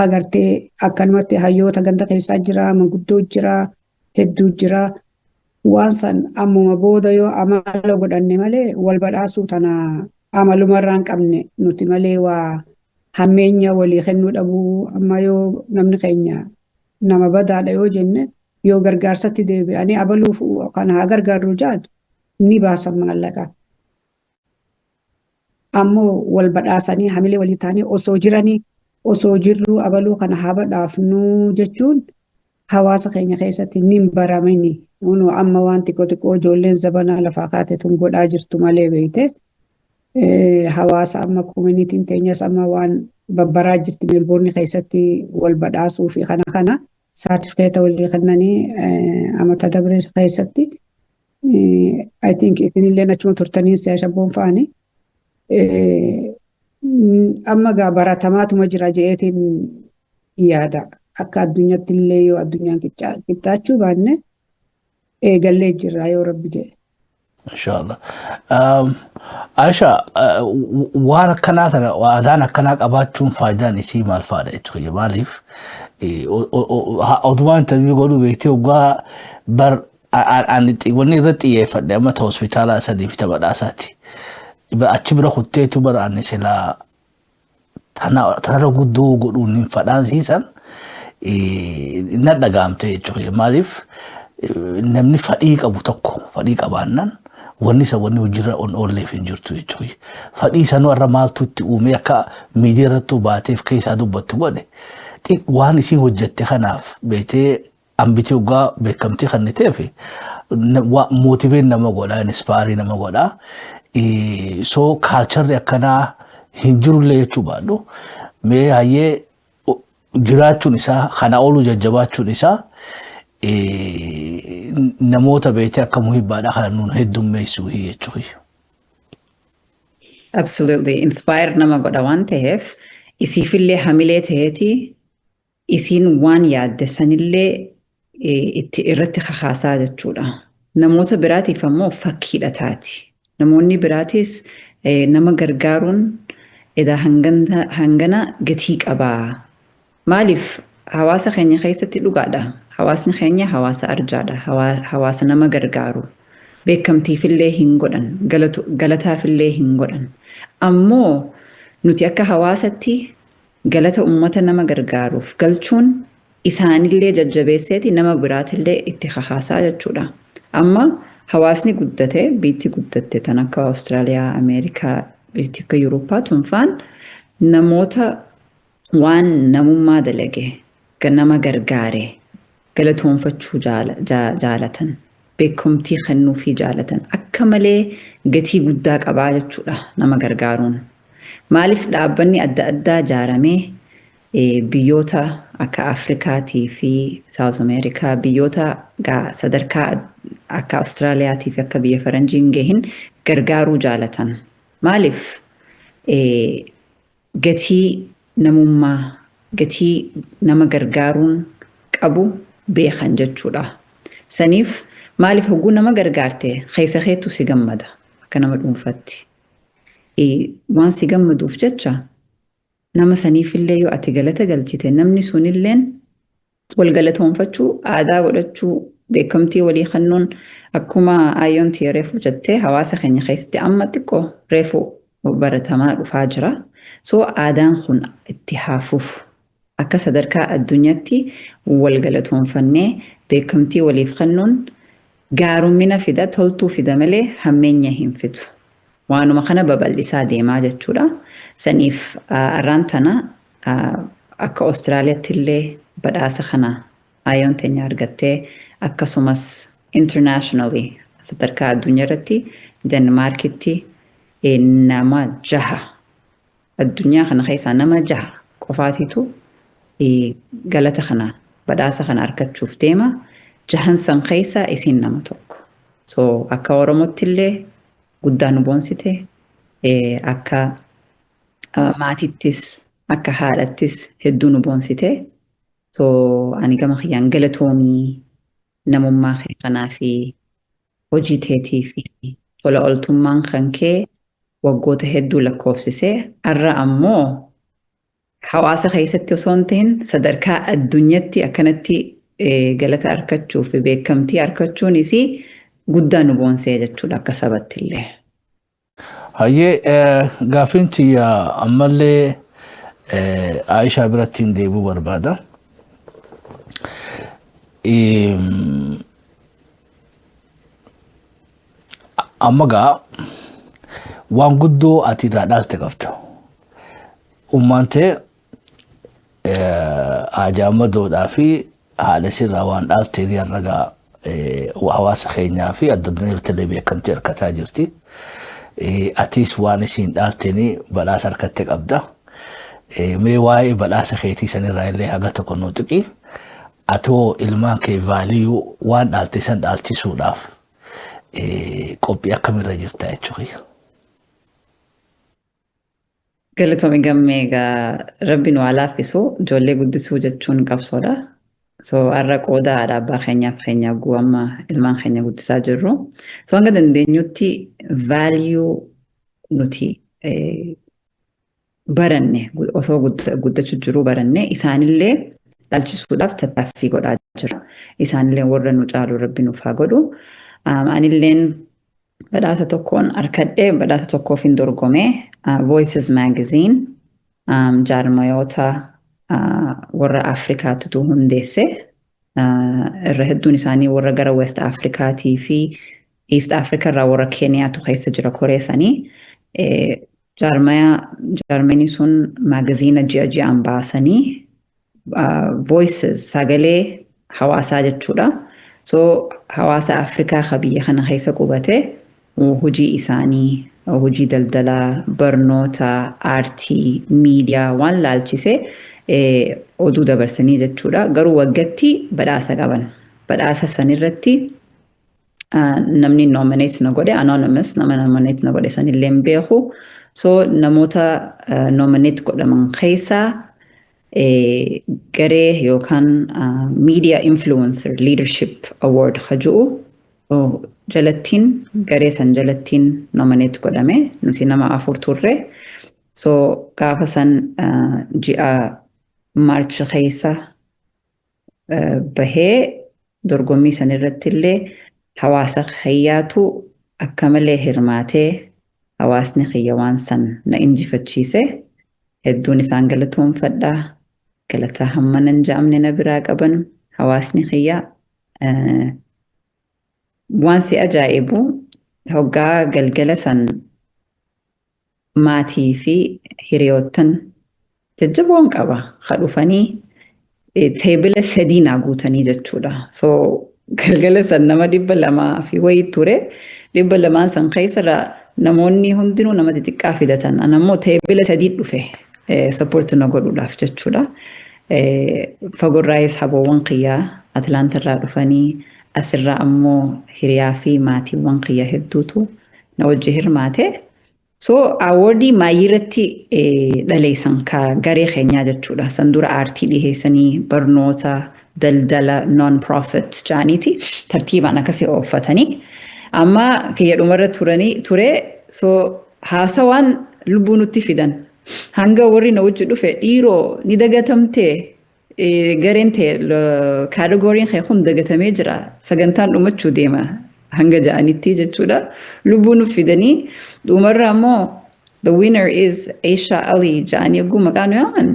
agartee akkanumatti hayyoota ganda keessaa jira manguddoo jira hedduu jira waan san ammuma booda yoo amala godhanne malee wal badhaasuu tana amalumarraan qabne nuti malee waa hammeenya walii kennuu dhabuu amma yoo namni keenya nama badaadha yoo jenne yoo gargaarsatti deebi'anii abaluuf kana haa gargaarru jaadu ni baasan maallaqa. Ammoo wal badhaasanii hamilee walii taanii osoo jiranii osoo jirru abaluu kana haa badhaafnu jechuun hawaasa keenya keessatti ni baramini. Amma waan xiqqoo ijoolleen zabanaa lafaa kaate tun godhaa jirtu malee beekte. Hawaasa amma koominitiin teenyas amma waan babbaraa jirti Meelboorni keessatti wal badhaasuu fi kana saartifikeeta walii kennanii amata dabre keessatti I think isinillee achuma turtanii siyaashabboon fa'anii amma gaa baratamaatuma jira je'eetiin yaada akka addunyaatti illee yoo addunyaan qixxaachuu baanne eegallee jirra yoo rabbi jedhe. Inshallah. Aisha, waan akkanaa tana aadaan akkanaa qabaachuun faayidaan isii maal fa'aadha jechuudha. Maaliif odumaan interviyuu godhuu beektee waggaa wanni irratti xiyyeeffadhe amma ta'u hospitaala sadii fi badhaasaati. Achi bira kutteetu bara ani silaa tanarra guddoo godhuun hin fadhaansiisan na dhagaamte jechuudha. Maaliif namni fadhii qabu tokko fadhii qabaannan wanni isa wanni hojirra on oolleef hin jirtu jechuudha. Fadhii sanuu irra maaltu itti uumee akka miidiyaa irratti baateef keessaa dubbattu godhe waan isiin hojjette kanaaf beetee ambitee waggaa beekamtii kenniteef mootiveen nama godhaa inspaarii nama godhaa. So kaalcharri akkanaa hin jirullee jechuu baadhu mee hayyee jiraachuun isaa kana oolu jajjabaachuun isaa namoota beekte akka muhibbaadha kana nuun heddummeessuu jechuudha. Absolutely. Inspire nama godha waan ta'eef isiifillee hamilee ta'eeti isiin waan yaadde sanillee itti irratti kakaasaa jechuudha. Namoota biraatiif ammoo fakkiidha taati. Namoonni biraatis nama gargaaruun edaa hangana gatii qabaa. Maaliif hawaasa keenya keessatti dhugaadha. Hawaasni keenya hawaasa arjaadha. Hawaasa nama gargaaru. Beekamtiifillee hin godhan. Galataafillee hin godhan. Ammoo nuti akka hawaasatti galata ummata nama gargaaruuf galchuun isaanillee jajjabeesseeti nama biraatillee itti kakaasaa jechuudha. Amma hawaasni guddate, biitti guddatte tan akka Austraaliyaa, Ameerikaa, biitti akka Yurooppaa tunfaan namoota waan namummaa dalage, nama gargaare, galatoonfachuu jaalatan, beekumtii kennuufii jaalatan, akka malee gatii guddaa qabaa jechuudha nama gargaaruun. Maaliif dhaabbanni adda addaa ijaaramee biyyoota akka Afrikaatii fi South Amerikaa, biyyoota sadarkaa akka Austraaliyaatii fi akka biyya Faranjiin gahin gargaaruu jaalatan. Maaliif gatii namummaa, gatii nama gargaaruun qabu beekan jechuudha. Saniif maaliif hogguu nama gargaarte keessa keetu si gammada akka nama dhuunfatti. Waan si gammaduuf jecha nama saniifillee yoo ati galata galchite namni sunilleen wal galatoonfachuu, aadaa godhachuu, beekamtii walii kennuun akkuma ayyoontii reefu jettee hawaasa keenya keessatti amma xiqqoo reefu baratamaa dhufaa jira. So aadaan kun itti haafuuf akka sadarkaa addunyaatti wal galatoonfannee beekamtii waliif kennuun gaarumina fida, toltuu fida malee hammeenya hin fidu. Waanuma kana babal'isaa deemaa jechuudha. Saniif arraan tana akka Austraaliyaatti illee badhaasa kana ayyoon teenya argattee akkasumas internationally sadarkaa addunyaa irratti Denmaarkitti nama 6 addunyaa kana keessaa nama 6 qofaatitu galata kana badhaasa kana argachuuf deema. 6 san keessaa isin nama tokko. So akka Oromootti illee guddaa nu boonsite, akka maatittis, akka haadhattis hedduu nu boonsite. So ani gama kiyyaan galatoomii namummaa kee kanaa fi hojii teetii fi tola ooltummaan kan kee waggoota hedduu lakkoofsisee har'a ammoo hawaasa keessatti osoo hin ta'in sadarkaa addunyaatti akkanatti galata argachuu fi beekamtii argachuunis guddaa nu boonsee jechuudha akka sabatti illee. Hayyee gaafiin tiyya ammallee Aishaa biratti hin deebi'uu barbaada. Amma gaa waan guddoo ati irraa dhaalte qabda. Ummaan ta'e Ajaamaddoodhaa fi haadha sirraa waan dhaalteen irra gaa hawaasa keenyaa fi addunyaa irratti beekamtii argataa jirti. Atis waan isiin dhaalteen badhaasa harkatte qabda. Mee waa'ee badhaasa keetii sanirraa illee haga tokko nu tuqi. Atoo ilmaan kee vaaliyuu waan dhaalte san dhaalchisuudhaaf qophii akkamirra jirta jechuudha. Galatoomii gammee egaa Rabbiin waa laaffisu ijoollee guddisuu jechuun qabsoodha. So har'a qooda abbaa keenyaaf keenya amma ilmaan keenya guddisaa jirru. So hanga dandeenyutti value nuti baranne osoo guddachuu jiru baranne isaanillee dhaalchisuudhaaf tattaaffii godhaa jira. Isaanillee warra nu caalu Rabbi nuuf haa godhu. Anilleen badhaasa tokkoon harkadhee badhaasa tokkoof hin dorgomee Voices Magazine jaarmayoota warra Afrikaatu hundeesse. Irra hedduun isaanii warra gara West Afrikaatii fi East Africa irraa warra Keeniyaatu keessa jira koreessanii. Jaarmanii sun magaziina ji'aan baasanii Voices sagalee hawaasaa jechuudha. So hawaasa Afrikaa ka biyya kana keessa qubate hojii isaanii, hojii daldalaa, barnoota, aartii, miidiyaa waan laalchise oduu dabarsanii jechuudha. Garuu waggaatti badhaasa qaban. Badhaasa sanirratti namni nominate na godhe, anonymous nama nominate na godhe sanillee hin beeku. So namoota nominate godhaman keessaa garee yookaan media influencer leadership award kajuu jalattiin garee san jalattiin nominate godhame nuti nama 4 turre so gaafa san ji'a March keessa bahee dorgommii san irratti illee hawaasa khayyaatu akka malee hirmaatee hawaasni khiyya waan san na injifachiise hedduun isaan galatoomfadhaa galataa hammanan jaamne na biraa qaban hawaasni khiyya waan si ajaa'ibu hoggaa galgala san maatii fi hiriyoottan jajjaboon qaba dhufanii teebila 3 guutanii jechuudha so galgala san nama 200 fi wayii ture 200 san keessa namoonni hundinuu nama xixiqqaa fidatan anammoo teebila 3 dhufe support na godhuudhaaf jechuudha fagorraayis haboowwan qiyyaa Atlaantarraa dhufanii asirraa ammoo hiriyaa fi maatiiwwan qiyyaa hedduutu na wajji hirmaate so awardii maayiirratti dhaleessan ka garee keenyaa jechuudha san dura aartii dhiheessanii barnoota daldala non-profit jaaniiti tartiibaan akkasii ooffatanii amma kiyya dhumarra ture so haasawaan lubbuu nutti fidan hanga warri na wajji dhufe dhiiroo ni dagatamtee gareen ta'e kategoriin kee kun dagatamee jira sagantaan dhumachuu deema hanga ja'anitti jechuudha lubbuu nuuf fidanii dhumarra ammoo the winner is Aisha Ali ja'anii eeguu maqaan yaaman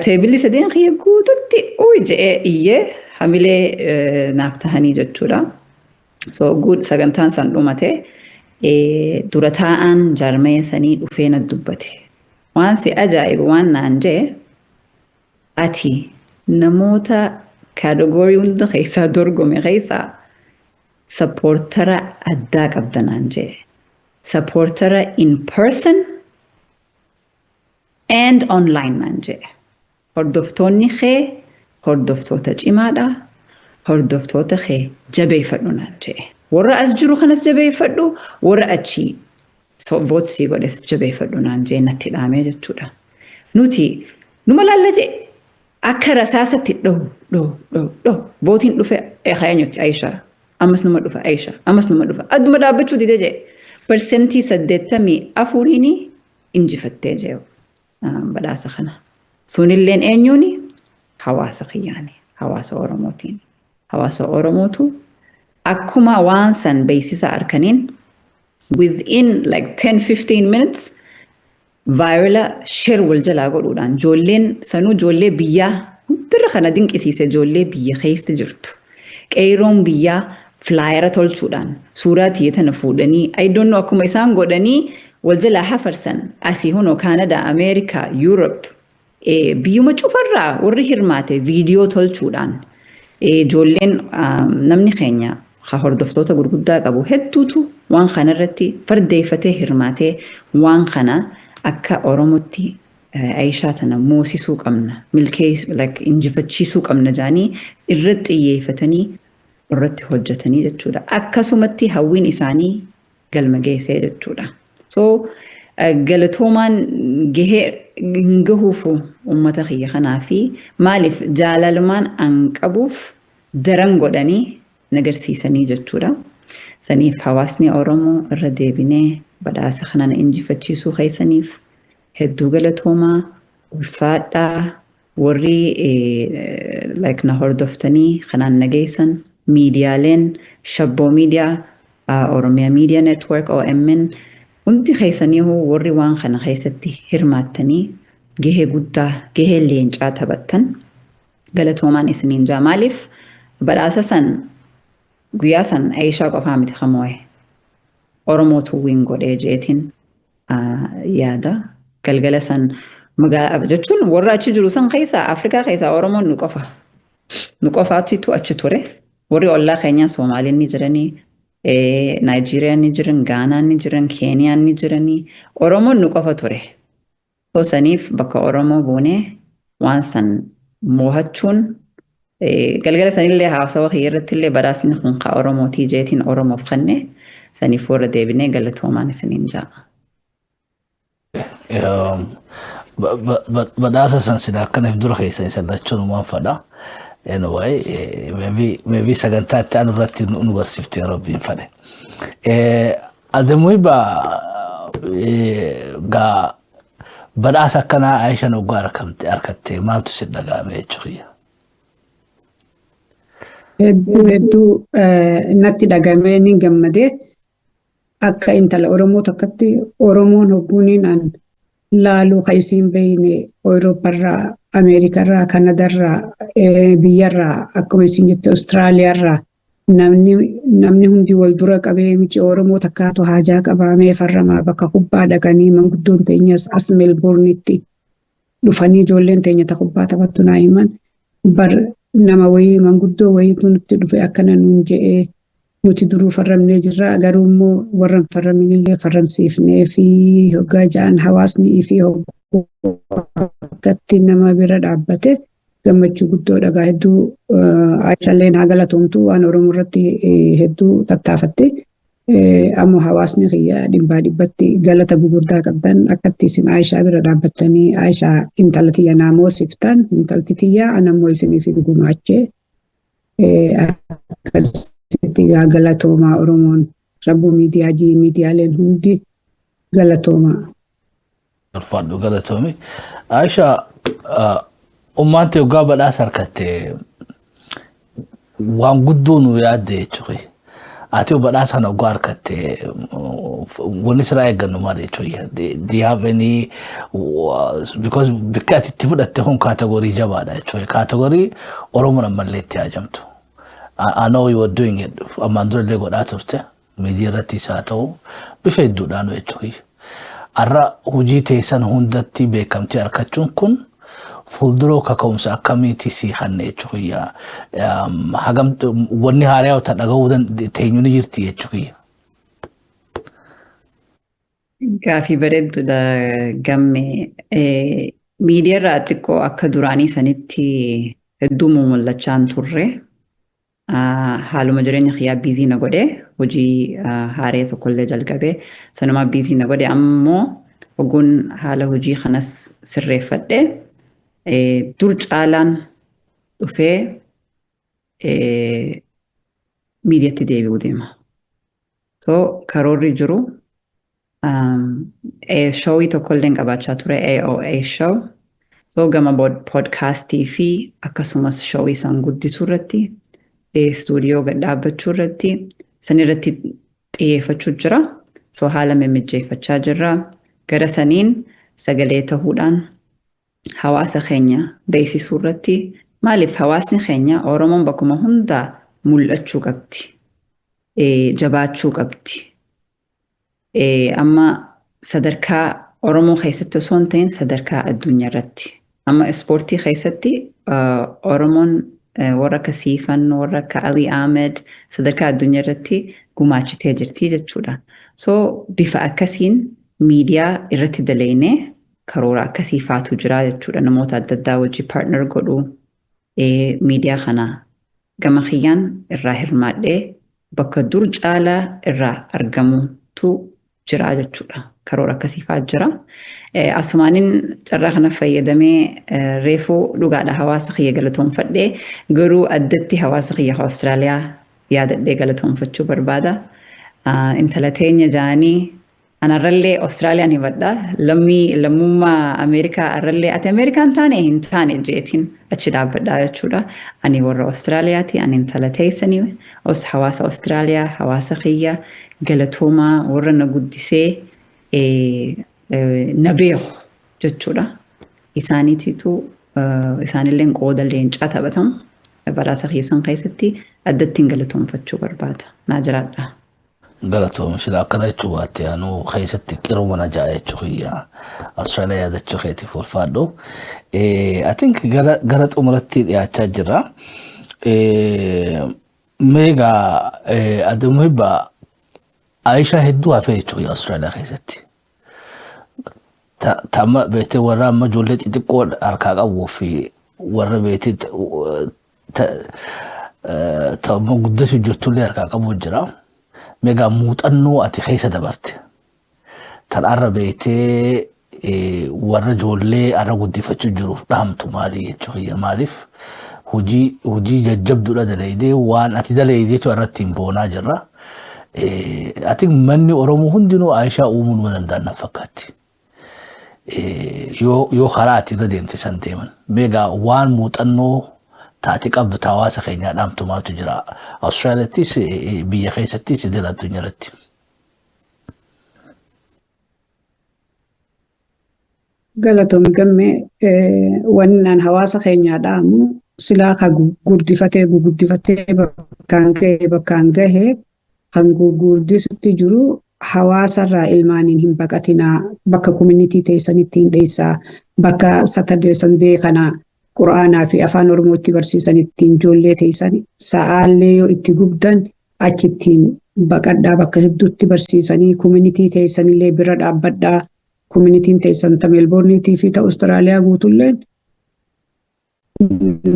teebilli 3 kiyya guututti je'ee iyyee hamilee naaf tahanii jechuudha so good sagantaan san dhumate dura taa'aan jaarmee sanii dhufee na dubbate waan si ajaa'ibu waan naan jee ati namoota kategorii hunda keessaa dorgome keessaa supportera addaa qabdanaan jee supportera in person and online naan jee hordoftoonni kee hordoftoota cimaadha hordoftoota kee jabeeffadhu naan jee warra as jiru kanas jabeeffadhu warra achi vote sii godhes jabeeffadhu naan jee natti dhaamee jechuudha nuti numa laalla jee akka rasaasatti dho votiin dhufe khayanyutti Aisha ammas numa dhufa Aisha ammas numa dhufa adduma dhaabbachuu dide jee persentii 84 injifattee jee badhaasa kana sunilleen eenyuuni hawaasa khiyyaani hawaasa oromootiin hawaasa oromootu akkuma waan san beeksisa arkaniin within like 10-15 minutes viral share wal jalaa godhuudhaan ijoolleen sanuu ijoollee biyyaa hundarra kana dinqisiise ijoollee biyya keessa jirtu qeeroon biyyaa flyera tolchuudhaan suuraa tiyetana fuudhanii I don't know akkuma isaan godhanii wal jalaa hafarsan asii hunoo Canada America Europe biyyuma cufarraa warri hirmaate viidiyoo tolchuudhaan ijoolleen namni keenya hordoftoota gurguddaa qabu hedduutu waan kanarratti fardeeffatee hirmaatee waan kana akka Oromotti Aishaa tana moosisuu qabna like injifachiisuu qabna jaanii irratti xiyyeeffatanii irratti hojjetanii jechuudha akkasumatti hawwiin isaanii galma geessee jechuudha so galatoomaan gahee gahuufu ummata kiyya kanaa fi maaliif jaalalumaan an qabuuf daran godhanii nagarsiisanii jechuudha saniif hawaasni Oromoo irra deebinee badhaasa kana injifachiisuu keessaniif hedduu galatoomaa ulfaadhaa warri like na hordoftanii kanaan nageessan miidiyaaleen shabboo miidiyaa Oromiyaa Media Network OMN hundi keessaniihu warri waan kana keessatti hirmaattanii gahee guddaa gahee leencaa taphattan galatoomaan isiniin jaa maaliif badhaasa san guyyaa san Aishaa qofaa miti kamo'e Oromootu win godhee jeetiin yaada galgala san jechuun warra achi jiru san keessaa Afrikaa keessaa Oromoon nu qofaatitu achi ture warri ollaa keenyaa Soomaaliyaan ni jiranii Naayijeeriyaan ni jiran Gaanaan ni jiran Keeniyaan ni jiranii Oromoon nu qofa ture saniif bakka Oromoo buunee waan san mo'achuun galgala sanillee haasawa irratti illee badhaasni kun ka Oromootii jeetiin Oromoof kanne saniif warra deebinee galatoomaan isiniin jaa. badhaasa san sila akkana dura keessa isa lachuun waan fadha. Anyway, maybe sagantaa itti aanu irratti nu barsiifte rabbiin fadhe. Adamuiba gaa badhaasa akkanaa Aisha Noggaa arkattee maaltu si dhaga'ame jechuudha. Hedduu natti dhaga'amee ni gammadee akka intala Oromoo tokkotti Oromoon hogguuniin laaluu kan isiin beeyne Awurooppaarraa, Ameerikaarraa, Kanadaarraa, biyyarraa akkuma isiin jette Awustiraaliyaarraa namni hundi wal dura qabee mici Oromoo takkaatu haajaa qabaamee farramaa bakka kubbaa dhaqanii manguddoon teenyas as Meelboornitti dhufanii ijoolleen teenya ta kubbaa taphattu naa himan nama wayii manguddoo wayiitu nutti dhufe akkana nuun je'ee nuti duruu farramnee jirra garuu immoo warran farraminillee farramsiifnee fi hoggaa ja'an hawaasni fi hoggatti nama bira dhaabbate gammachuu guddoo dhagaa hedduu Aishaalleen haa galatoomtu waan Oromoo irratti hedduu tattaafatte ammoo hawaasni kiyya dhibbaa dhibbatti galata gugurdaa qabdan akkatti isin Aishaa bira dhaabbattanii Aishaa intala tiyya naamoosiftan intalti tiyya anammoo isiniif gumaachee akkasitti galatoomaa Oromoon Shabboo miidiyaa miidiyaaleen hundi galatoomaa. Alfaadhu galatoomi. Aishaa ummaante hoggaa badhaasa harkattee waan guddoo nu yaadde jechuudha. Ati badhaasa na hoggaa harkattee wanni siraa eeggannu maal jechuudha. Do you have any because bakka ati itti fudhatte kun kaatagoorii jabaadha jechuudha. Kaatagoorii Oromoon ammallee itti ajamtu. I know you were doing it. Ammaan dura illee godhaa turte. Miidiyaa irratti isaa ta'u bifa hedduudhaan jechuudha. Arra hojii teessan hundatti beekamtii argachuun kun fuulduroo kaka'umsa akkamiitii si hanne jechuudha. Hagam wanni haaraa ta'e dhaga'uu teenyuun jirti jechuudha. Gaafii bareedduudha gamme miidiyaa irraa xiqqoo akka duraanii sanitti hedduu mul'achaan turre. Haaluma jireenya kiyyaa biizii na godhe hojii haaree tokkollee jalqabe sanuma biizii na godhe ammoo oguun haala hojii kanas sirreeffadhe dur caalaan dhufee miidiyaatti deebi'uu deema. So karoorri jiru showii tokkollee qabaachaa ture AOA show. So gama podcastii fi akkasumas showii san guddisuu irratti studio gadhaabachuu irratti san irratti xiyyeeffachuu jira. So haala mimmijeeffachaa jirra. Gara saniin sagalee ta'uudhaan hawaasa keenya beeksisuu irratti maaliif hawaasni keenya Oromoon bakkuma hundaa mul'achuu qabdi. Jabaachuu qabdi. Amma sadarkaa Oromoo keessatti osoo hin ta'in sadarkaa addunyaa irratti. Amma ispoortii keessatti Oromoon warra akka Siifan, warra akka Ali Ahmed sadarkaa addunyaa irratti gumaachitee jirti jechuudha. So bifa akkasiin miidiyaa irratti dalaynee karoora akkasii faatu jira jechuudha. Namoota adda addaa wajji partner godhuu miidiyaa kana gama kiyyaan irraa hirmaadhee bakka dur caalaa irraa argamutu jira jechuudha. Karoora akkasii faatu jira. Asumaanin carraa kana fayyadamee reefuu dhugaadha hawaasa kiyya galatoonfadhee garuu addatti hawaasa kiyya Awustiraaliyaa yaadadhee galatoonfachuu barbaada. Intala teenya jaanii anarrallee Awustiraaliyaan hibadha. Lammummaa Ameerikaa arrallee ati Ameerikaan taane hin taane jeetiin achi dhaabbadhaa jechuudha. Ani warra Awustiraaliyaati. Ani intala teessanii hawaasa Awustiraaliyaa hawaasa kiyya galatoomaa warra na guddisee na beeku jechuudha. Isaaniitiitu isaanillee qooda leencaa taphatamu badhaasa keessan keessatti addattiin galatoonfachuu barbaada. Naa jiraadha. Galatoom sila akkana jechuu baatte anuu keessatti qiroo mana ja'a jechuudha. Austraaliyaa yaadachuu keetiif ulfaadhu. I think gara xumuratti dhiyaachaa jira. Meegaa Adamu Hibbaa Aishaa hedduu hafee jechuudha Austraaliyaa keessatti. Tamma beekte warra amma ijoollee xixiqqoo harkaa qabuu fi warra beekte ta'ammoo guddisuu jirtullee harkaa qabu jira. Meegaa muuxannoo ati keessa dabarte. Tanarra beektee warra ijoollee ara guddifachuu jiruuf dhaamtu maali jechuudha. Maaliif hojii jajjabduudha dalaydee waan ati dalaydee jechuudha irratti hin boonaa jirra. Ati manni Oromoo hundinuu Aayishaa uumuun ma danda'an fakkaatti. Yoo karaa ati irra deemte san deeman. Beegaa waan muuxannoo taate qabdu hawaasa keenyaa dhaamtumaatu jira. Awustiraaliyaattis biyya keessattis idil addunyaarratti. Galatoomii gammee wannaan hawaasa keenyaa dhaamu silaa ka gurguddifatee bakkaan gahee kan gurguddisutti jiru hawaasarraa ilmaaniin hin baqatinaa bakka koominitii teessanitti hin dheessaa bakka Saturday Sunday kana Quraanaa fi afaan Oromootti barsiisanitti ijoollee teessan sa'aallee yoo itti gubdan achittiin baqadhaa bakka hedduutti barsiisanii koominitii teessanillee bira dhaabbadhaa. Koominitiin teessan ta Meelboorniitii fi ta Awustiraaliyaa guutulleen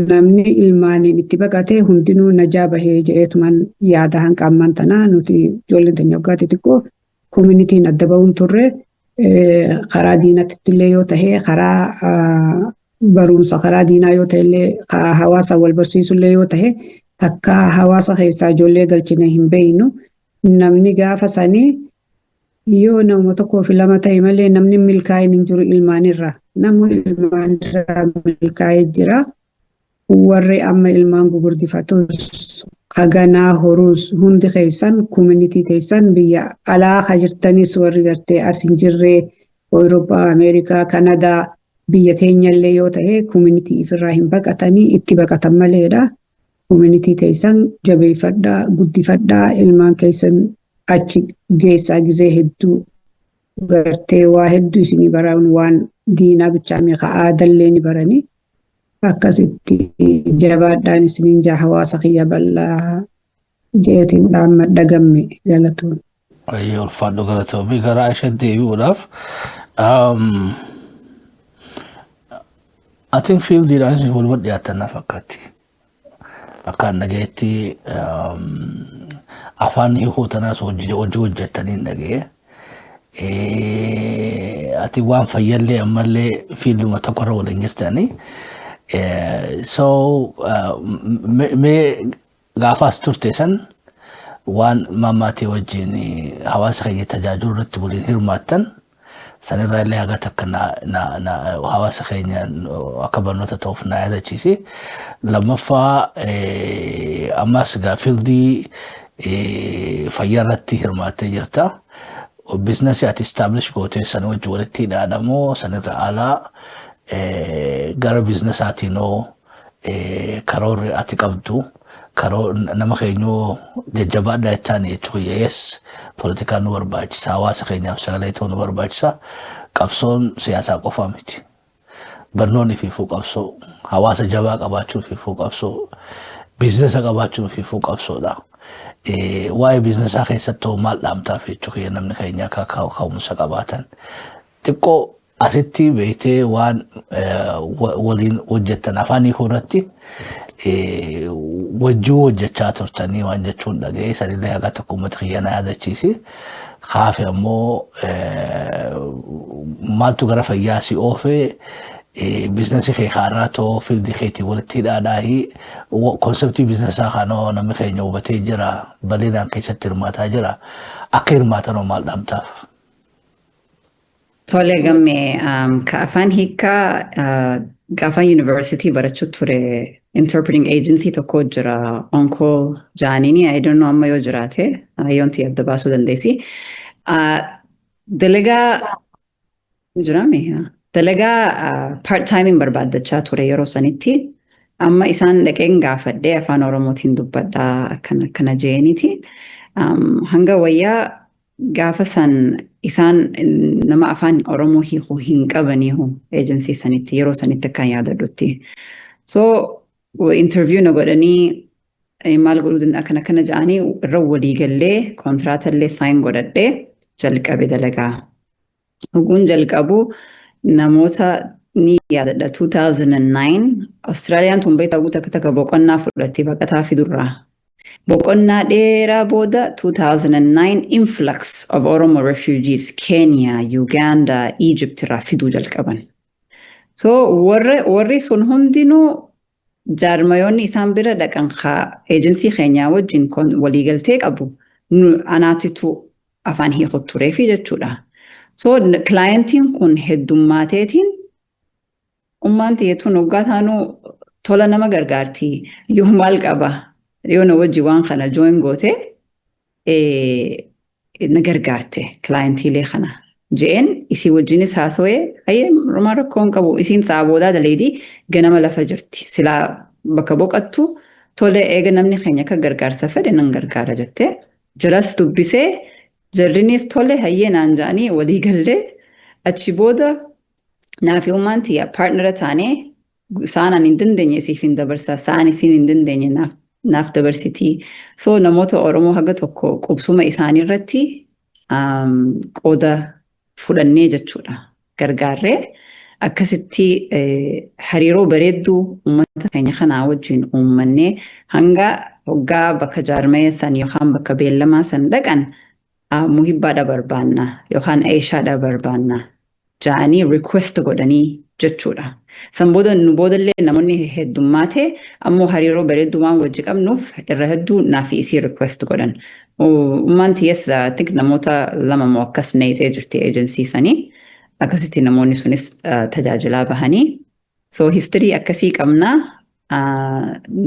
namni ilmaaniin itti baqatee hundinuu najaa bahee jedheetumaan yaada hanqamman tanaa nuti ijoolleen teenya waggaa xixiqqoo koominitiin adda bahuun turre karaa diinatti illee yoo ta'e karaa barumsa karaa diinaa yoo ta'e illee hawaasa wal barsiisu illee yoo ta'e akka hawaasa keessaa ijoollee galchine hin beeynu namni gaafa sanii yoo nama tokkoo fi lama ta'e malee namni milkaa'in hin jiru ilmaanirra. Namni ilmaanirra milkaa'ee jira. Warri amma ilmaan gurguddifatus haganaa horuus hundi keessan koominitii teessan biyya alaa ka jirtanis warri gartee as hin jirree Awurooppaa, Ameerikaa, Kanadaa biyya teenyallee yoo ta'e koominitii ifirraa hin baqatanii itti baqatan maleedha. Koominitii teessan jabeeffadhaa, guddifadhaa ilmaan keessan achi geessaa gizee hedduu gartee waa hedduu isinii baran waan diinaa bichaa meeqa aadallee ni baranii akkasitti jabaadhaan isiniin jaa hawaasa kiyya bal'aa jeetiin dhaammadha gamme galatoon. Ayyee ulfaadhu galatoomii gara Aayishaa deebi'uudhaaf. I think fiildiidhaanis waluma dhiyaatan fakkaatti. Akkaan dhageetti afaan hiikuu tanaas hojii hojjettanii dhagee. Ati waan fayyallee ammallee fiilduma tokkorra waliin jirtanii. So mee gaafaas turte san waan mammaatii wajjin hawaasa keenya tajaajilu irratti waliin hirmaattan sanirraa illee haga takka hawaasa keenya akka barnoota ta'uuf na yaadachiisi. Lammaffaa ammas gaa fiildii fayyaa irratti hirmaattee jirta. Biizinasii ati istaablish gootee sana wajjin walitti hidhaadhamoo sanirra alaa gara biizinasaatinoo karoorri ati qabdu karoo nama keenyoo jajjabaadhaa jettaan jechuun yes poolitikaan nu barbaachisa hawaasa keenyaaf sagalee ta'uu nu barbaachisa qabsoon siyaasaa qofaa miti. Barnoonni fiifuu qabsoo hawaasa jabaa qabaachuun fiifuu qabsoo biizinasa qabaachuun fiifuu qabsoodha. Waa'ee biizinesaa keessattuu maal dhaamtaaf jechuudha namni keenya akka ka'umsa qabaatan. Xiqqoo asitti beektee waan waliin hojjettan afaan hiikuu irratti wajjii hojjechaa turtanii waan jechuun dhaga'ee sanillee haga tokko uummata kiyya na yaadachiisi. Kaafe ammoo maaltu gara fayyaa si oofee biizinasii kee haaraa ta'uu fiildii keetii walitti hidhaadhaahi konseptii biizinesaa kanoo namni keenya hubatee jira bal'inaan keessatti hirmaataa jira akka hirmaatanoo maal dhaamtaaf? Tole gammee ka afaan hiikaa gaafa yuunivarsiitii barachuu ture interpreting agency tokko jira onkol jaanini I don't know amma yoo jiraate yoonti adda baasuu dandeessi. Dalagaa jiraame dalagaa part-time barbaaddachaa ture yeroo sanitti amma isaan dhaqeen gaafadhee afaan Oromootiin dubbadhaa akkana jeeniiti. Hanga wayyaa gaafa san isaan nama afaan Oromoo hiikuu hin qabaniihu agency sanitti yeroo sanitti akkaan yaadadhutti. So interview na godhanii maal godhuu akkana ja'anii irra walii gallee kontiraatallee saayin godhadhee jalqabe dalagaa. Oguun jalqabu namoota ni yaadadha 2009 Austraaliyaan tun beektaa guutuu akka takka boqonnaa fudhattee baqataa fidurraa. Boqonnaa dheeraa booda 2009 influx of Oromo refugees Kenya, Uganda, Egypt irraa fiduu jalqaban. So warri sun hundinuu jaarmayoonni isaan bira dhaqan eejensii keenyaa wajjin waliigaltee qabu anaatitu afaan hiiku tureefi jechuudha. So clientiin kun heddumaateetiin ummaan tiyyeetuun waggaa taanuu tola nama gargaartii yoo maal qaba yoo na wajji waan kana join goote na gargaarte clientiilee kana jeen isii wajjinis haasawee ayyee rumaa rakkoon qabu isiin saaboodaa daleedii ganama lafa jirti silaa bakka boqattu tole eega namni keenya akka gargaarsa fedhe nan gargaara jettee jaras dubbisee jarrinis tole hayyee naan ja'anii walii gallee achi booda naafi ummaan tiyya paartnera taanee saanaan hin dandeenye siif hin dabarsaa saan isiin hin dandeenye naaf dabarsitii. So namoota Oromoo haga tokko qubsuma isaanii irratti qooda fudhannee jechuudha. Gargaarree akkasitti hariiroo bareedduu uummata keenya kanaa wajjin uummannee hanga hoggaa bakka jaarmaya san yookaan bakka beellamaa san dhaqan muhibbaadha barbaanna yookaan eeshaadha barbaanna ja'anii request godhanii jechuudha. San booda nu boodallee namoonni heddummaate ammoo hariiroo bareedduu waan wajji qabnuuf irra hedduu naafi isii request godhan. Ummaan tiyyees think namoota lama moo akkas neeyitee jirti eejensii sanii. Akkasitti namoonni sunis tajaajilaa bahanii. So history akkasii qabna.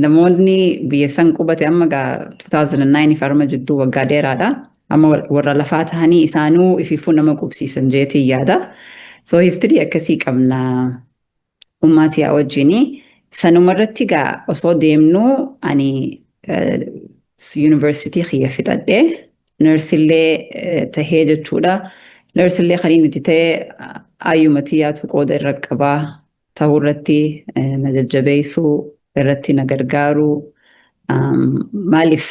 Namoonni biyya san qubate amma 2009 farma jidduu waggaa dheeraadha. Amma warra lafaa tahanii isaanuu ififuu nama qubsiisan jeetii yaada. So history akkasii qabna ummatiyaa wajjini. Sanumarratti gaa osoo deemnuu ani university xiyya fixadhee nursillee tahee jechuudha. Nursillee khaliin itti ta'ee ayyumatii yaatu qooda irra qabaa ta'uu irratti na jajjabeessuu irratti na gargaaruu maaliif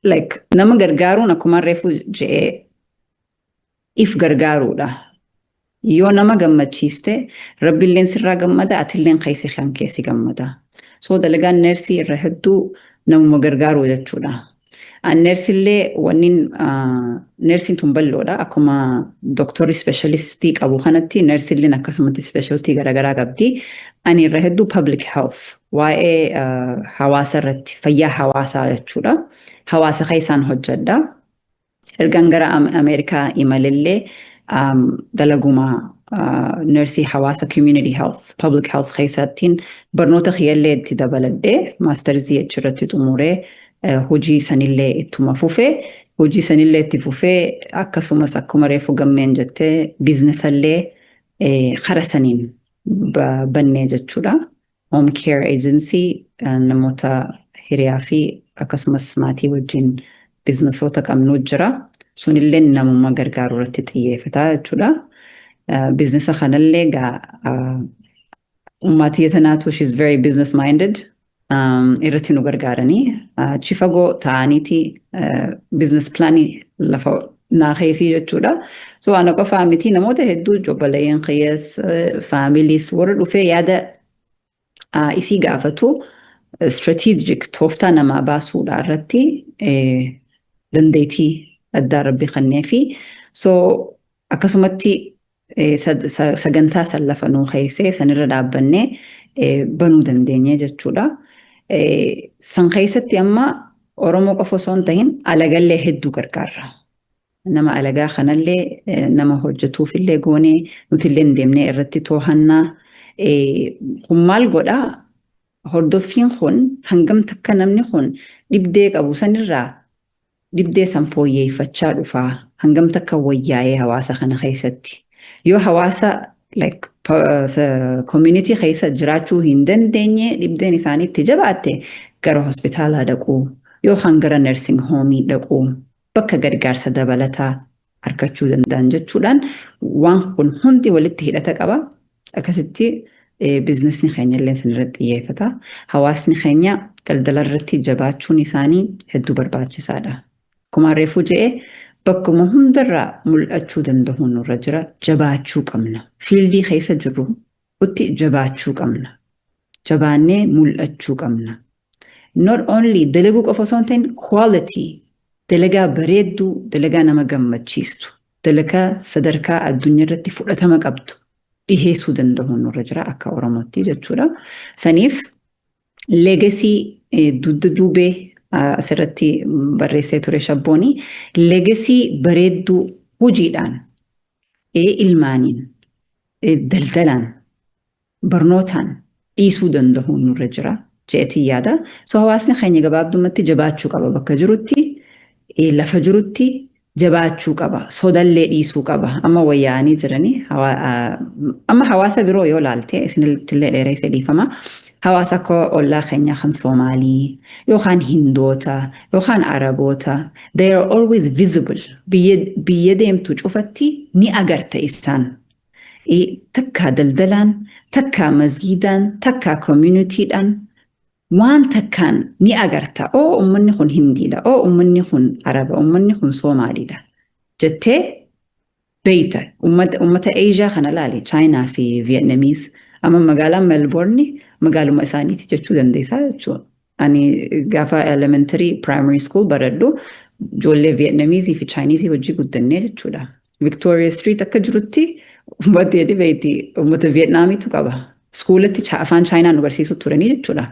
like nama gargaaruun akkuma reefu je'ee if gargaaruudha. Yoo nama gammachiiste rabbiilleen sirraa gammada atilleen keessi kan keessi gammada. So dalagaan neersii irra hedduu namuma gargaaruu jechuudha. Neersillee wannin neersiin tun bal'oodha. Akkuma doktorri specialistii qabu kanatti neersilleen akkasumatti specialty garaagaraa qabdi. Ani irra hedduu public health waa'ee hawaasa irratti fayyaa hawaasaa jechuudha. Hawaasa keessaan hojjedha. Ergaan gara Ameerikaa imalillee dalaguma neersii hawaasa community health public health keessattiin barnoota kiyyallee itti dabaladhee maasterzii achirratti xumuree hojii sanillee ittuma fufee hojii sanillee itti fufee akkasumas akkuma reefu gammeen jettee biiznesallee kara saniin bannee jechuudha. Home care agency namoota hiriyaa fi akkasumas maatii wajjin biiznesoota qabnuu jira. Sunillee namuma gargaaruu irratti xiyyeeffata jechuudha. Biiznesa kanallee ummatiya tanaatu she's very business minded. Irratti nu gargaaranii achi fagoo ta'aniiti business planii lafa naakeesii jechuudha. So ana qofaa miti namoota hedduu jobboleeyyan kiyyees faamiliis warra dhufee yaada isii gaafatu strategic tooftaa namaa baasuudha irratti dandeetii addaa rabbi kannee fi so akkasumatti sagantaa san lafa nuu keessee sanirra dhaabbannee banuu dandeenye jechuudha. San keessatti amma Oromoo qofa osoo hin tahin alagallee hedduu gargaarra. Nama alagaa kanallee nama hojjetuufillee goonee nutillee deemnee irratti toohannaa. Kun maal godhaa? Hordoffiin kun hangam takka namni kun dhibdee qabu sanirraa dhibdee san fooyyeeffachaa dhufaa hangam takka wayyaa'ee hawaasa kana keessatti. Yoo hawaasa like community keessa jiraachuu hin dandeenye dhibdeen isaaniitti jabaatte gara hospitaalaa dhaquu yookaan gara nursing home dhaquu bakka gargaarsa dabalataa argachuu danda'an jechuudhaan waan kun hundi walitti hidhata qaba. Akkasitti biiznesni keenya illee sanirratti xiyyeeffata. Hawaasni keenya daldala irratti jabaachuun isaanii hedduu barbaachisaadha. Akkuma reefu je'ee bakkuma hundarraa mul'achuu danda'u nurra jira jabaachuu qabna. Fiildii keessa jirru utti jabaachuu qabna. Jabaannee mul'achuu qabna. not only dalaguu qofa osoo hin ta'in quality dalagaa bareedduu dalagaa nama gammachiistu dalagaa sadarkaa addunyaa irratti fudhatama qabdu dhiheessuu danda'u nurra jira akka Oromootti jechuudha. Saniif legacy dudda duubee asirratti barreessee ture Shabbooni legacy bareedduu hojiidhaan ilmaaniin daldalaan barnootaan dhiisuu danda'u nurra jira jeetii yaada. So hawaasni keenya gabaabdumatti jabaachuu qaba bakka jirutti lafa jirutti jabaachuu qaba sodallee dhiisuu qaba amma wayyaanii jiranii amma hawaasa biroo yoo laalte isinillee dheereessee dhiifama hawaasa akka ollaa keenya kan Soomaalii yookaan Hindoota yookaan Araboota they are always visible biyya deemtu cufatti ni agarta isaan takka daldalaan takka masgiidaan takka communityidhaan waan takkaan ni agarta ummanni kun Hindiidha ummanni kun Araba ummanni kun Soomaaliidha jettee beeyta ummata Asia kana laali China fi Vietnamese amma magaalaan Melbourne magaaluma isaaniiti jechuu dandeessaa jechuudha. Ani gaafa elementary primary school baradhu ijoollee Vietnamese fi Chinese wajji guddannee jechuudha. Victoria Street akka jirutti ummata jedhi beeyti ummata Vietnamiitu qaba. Skuulatti afaan China nu barsiisu turanii jechuudha.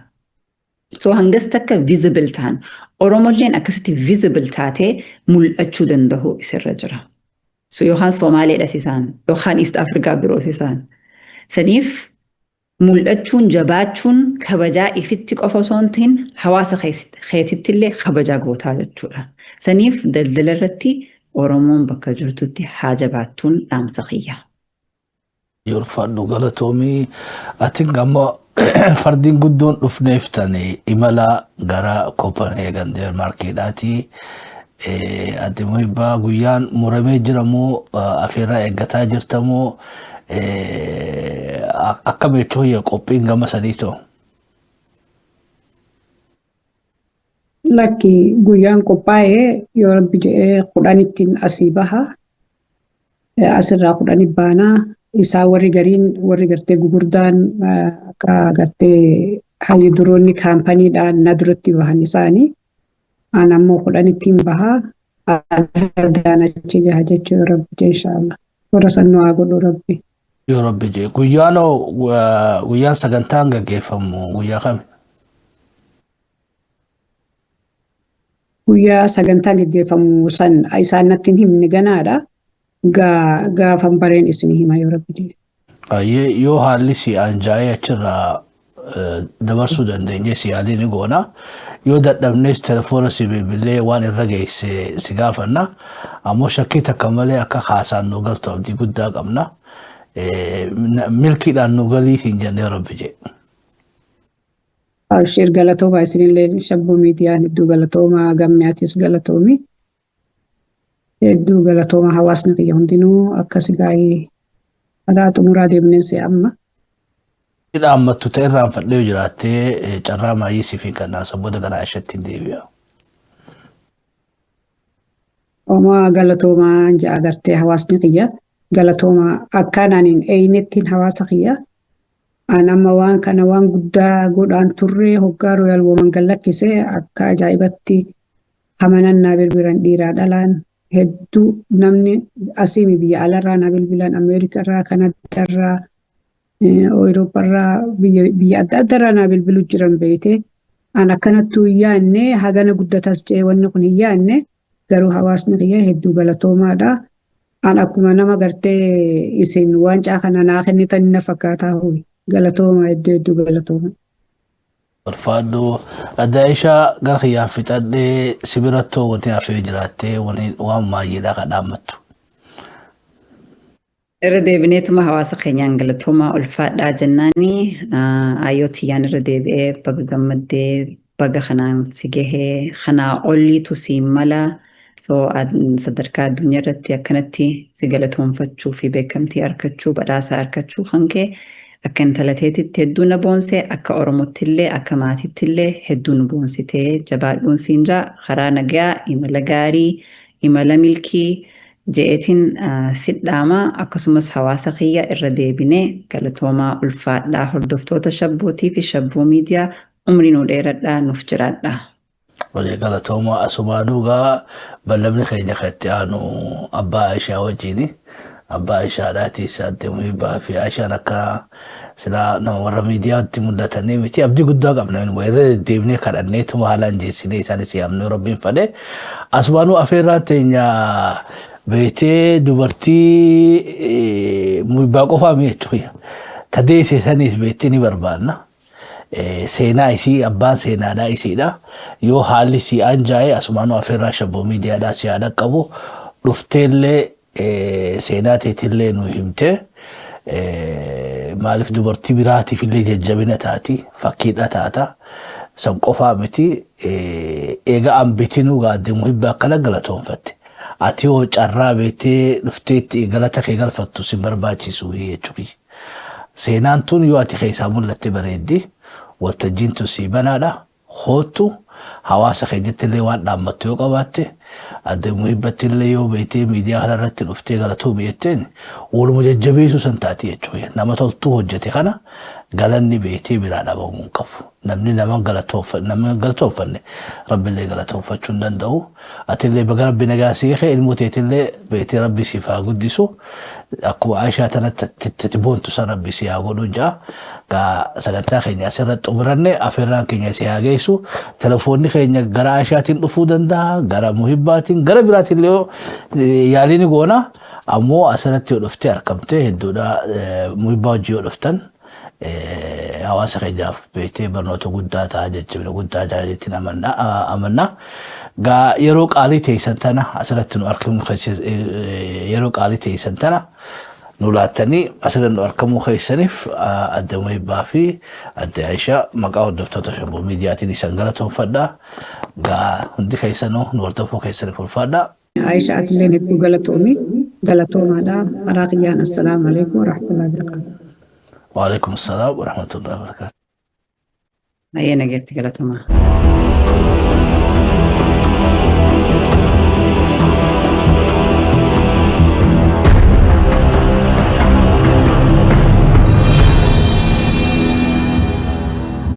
So hangas takka visible ta'an Oromolleen akkasitti visible taatee mul'achuu danda'u isirra jira. So yookaan Somaaleedhas isaan yookaan East Africa biroos isaan. Saniif mul'achuun jabaachuun kabajaa ifitti qofa osoo hin ta'in hawaasa keetittillee kabajaa gootaa jechuudha. Saniif daldala irratti Oromoon bakka jirtutti haa jabaattuun dhaamsa kiyya. Ulfaadhu galatoomii ati ammoo fardiin guddoon dhufneeftanii imala gara Copenhagen Denmarkiidhaati. Ati muhibbaa guyyaan muramee jiramoo afeerraa eeggataa jirtamoo akka beektuu qophiin gama sadiitoo? Lakki guyyaan qophaa'ee yoo rabbi jedhee 10 asii baha asirraa 10 baanaa isaa warri gartee gugurdaan akka gartee hayyu duroonni kaampaniidhaan na duratti bahan isaanii an ammoo 10 bahaa adaan achi gaha jechuu yoo rabbi jedhe inshaallah warra sannoo haa godhu rabbi. Yoo rabbi jedhe guyyaan sagantaan gaggeeffamu guyyaa kami? Guyyaa sagantaa gaggeeffamu san isaan natti hin himne ganaadha. Gaafan bareen isin hima yoo rabbi jedhe. Yoo haalli si anjaa'ee achirraa dabarsuu dandeenye si yaalii ni goona. Yoo dadhabnes telefoona si bilbilee waan irra geesse si gaafanna. Ammoo shakkii takka malee akka haasaan nu galtu abdii guddaa qabna. Milkiidhaan nu galii hin jenne rabbi jedhe. Shir galatooma isinillee Shabboo miidiyaan hedduu galatooma gammiyaatis galatoomi. Hedduu galatooma hawaasni kiyya hundinuu akkasi gaa'ee alaa xumuraa deemneensi amma. Dhaammattu ta'e irraan fadhee jiraattee carraa maayii si fi kannaa saboota garaa ishatti hin deebi'a. Oma galatoomaa ja'a agartee hawaasni kiyya galatooma akkaanaaniin eeyinettiin hawaasa kiyya. Anamma waan kana waan guddaa godhaan turre hoggaa Royal Women gallakkisee akka ajaa'ibatti hamanannaa bilbilan dhiiraa dhalaan hedduu namni asiimi biyya alarraa na bilbilan Ameerikarraa Kanadaarraa Awurooppaarraa biyya adda addaarraa na bilbilu jiran beekte an akkanattuu hin yaanne hagana guddatas jedhee wanni kun hin yaanne garuu hawaasni kiyya hedduu galatoomaadha. An akkuma nama gartee isin waancaa kana naa kennitan na fakkaataa ho'i. Galatooma hedduu galatooma. Ulfaadhu Daa'ishaa gara kiyyaa fixadhee sibirattoo wanti hafee jiraattee waan maayyiidhaa kan dhaammattu. Irra deebineetuma hawaasa keenyaan galatooma ulfaadhaa jennaani ayyootiyyaan irra deebi'ee baga gammaddee baga kanaan si gahee kanaa olliitu si mala sadarkaa addunyaa irratti akkanatti si galatoonfachuu fi beekamtii argachuu badhaasa argachuu kan kee akka intalateetitti hedduu na boonsee akka Oromottillee akka maatittillee hedduu nu boonsitee jabaadhuun siinjaa karaa nagaa imala gaarii imala milkii je'eetiin sidhaama akkasumas hawaasa kiyya irra deebinee galatoomaa ulfaadhaa hordoftoota Shabbootii fi Shabboo miidiyaa umrii nu dheeradhaa nuuf jiraadhaa. Wajee galatooma asumaanuugaa bal'amni keenya katti aanu abbaa Aishaa wajjini. Abbaa Aishaadhaati isaatti muhibbaa fi Aishaan akka sila nama warra miidiyaatti mul'atanii miti abdii guddaa qabna. Wayirra deemnee kadhanneetuma haalaan jeessinee isaanis yaamnee rabbiin fedhe. Asumaanuu afeerraan teenya beetee dubartii muhibbaa qofaa mi'eechu. Tadeessee saniis beettee ni barbaanna. Seenaa isii abbaan seenaadhaa isiidha. Yoo haalli si anjaa'e asumaanuu afeerraa shabboo miidiyaadhaa si haadha qabu dhufteellee seenaa teetillee nu himte. Maaliif dubartii biraatiif illee jajjabina taati fakkiidha taata. San qofaa miti eega ambitinuu gaadde muhibbaa akkana galatoonfatte. Ati yoo carraa beettee dhufteetti galata kee galfattu si barbaachisu jechuudha. Seenaan tun yoo ati keessaa mul'atte bareeddi waltajjiin tun si banaadha. Hootu hawaasa keenyatti illee waan dhaammattu yoo qabaatte adda muhibbatti illee yoo beektee miidiyaa kanarratti dhuftee galatoomii jetteen waluma jajjabeessuu san taati jechuudha. Nama toltuu hojjete kana galanni beektee biraa dhabamuu qabu. Namni nama galatoonfanne rabbillee galatoonfachuu hin danda'u. Ati illee baga rabbi nagaa siikee ilmoo teetillee beektee rabbi siif haa guddisu. Akkuma Aishaa tanatti boontu san rabbi si haa godhu jaa. Sagantaa keenya asirratti xumuranne afeerraan keenya si haa geessu. Telefoonni keenya gara Aishaatiin dhufuu danda'a, gara muhibbaatiin, gara biraatiin illee yaaliin goona. Ammoo asirratti yoo dhuftee argamtee hedduudha muhibbaa hojii yoo dhuftan hawaasa keenyaaf beektee barnoota guddaa ta'a jajjabina guddaa ta'a jettiin amanna. Gaa yeroo qaalii teessan tana asirratti nu argamu yeroo qaalii teessan tana nu laattanii asirratti nu argamu keessaniif adda muhibbaa fi adda Aishaa maqaa hordoftoota shabboo miidiyaatiin isan galatoonfadha. Gaa hundi keessanuu nu hordofuu keessaniif ulfaadha. Aishaa atillee hedduu galatoomaadha. Karaa kiyyaan assalaamu alaikum wa rahmatullahi wa barakatuh. وعليكم السلام ورحمة الله وبركاته. Ayyee nageetti galatooma.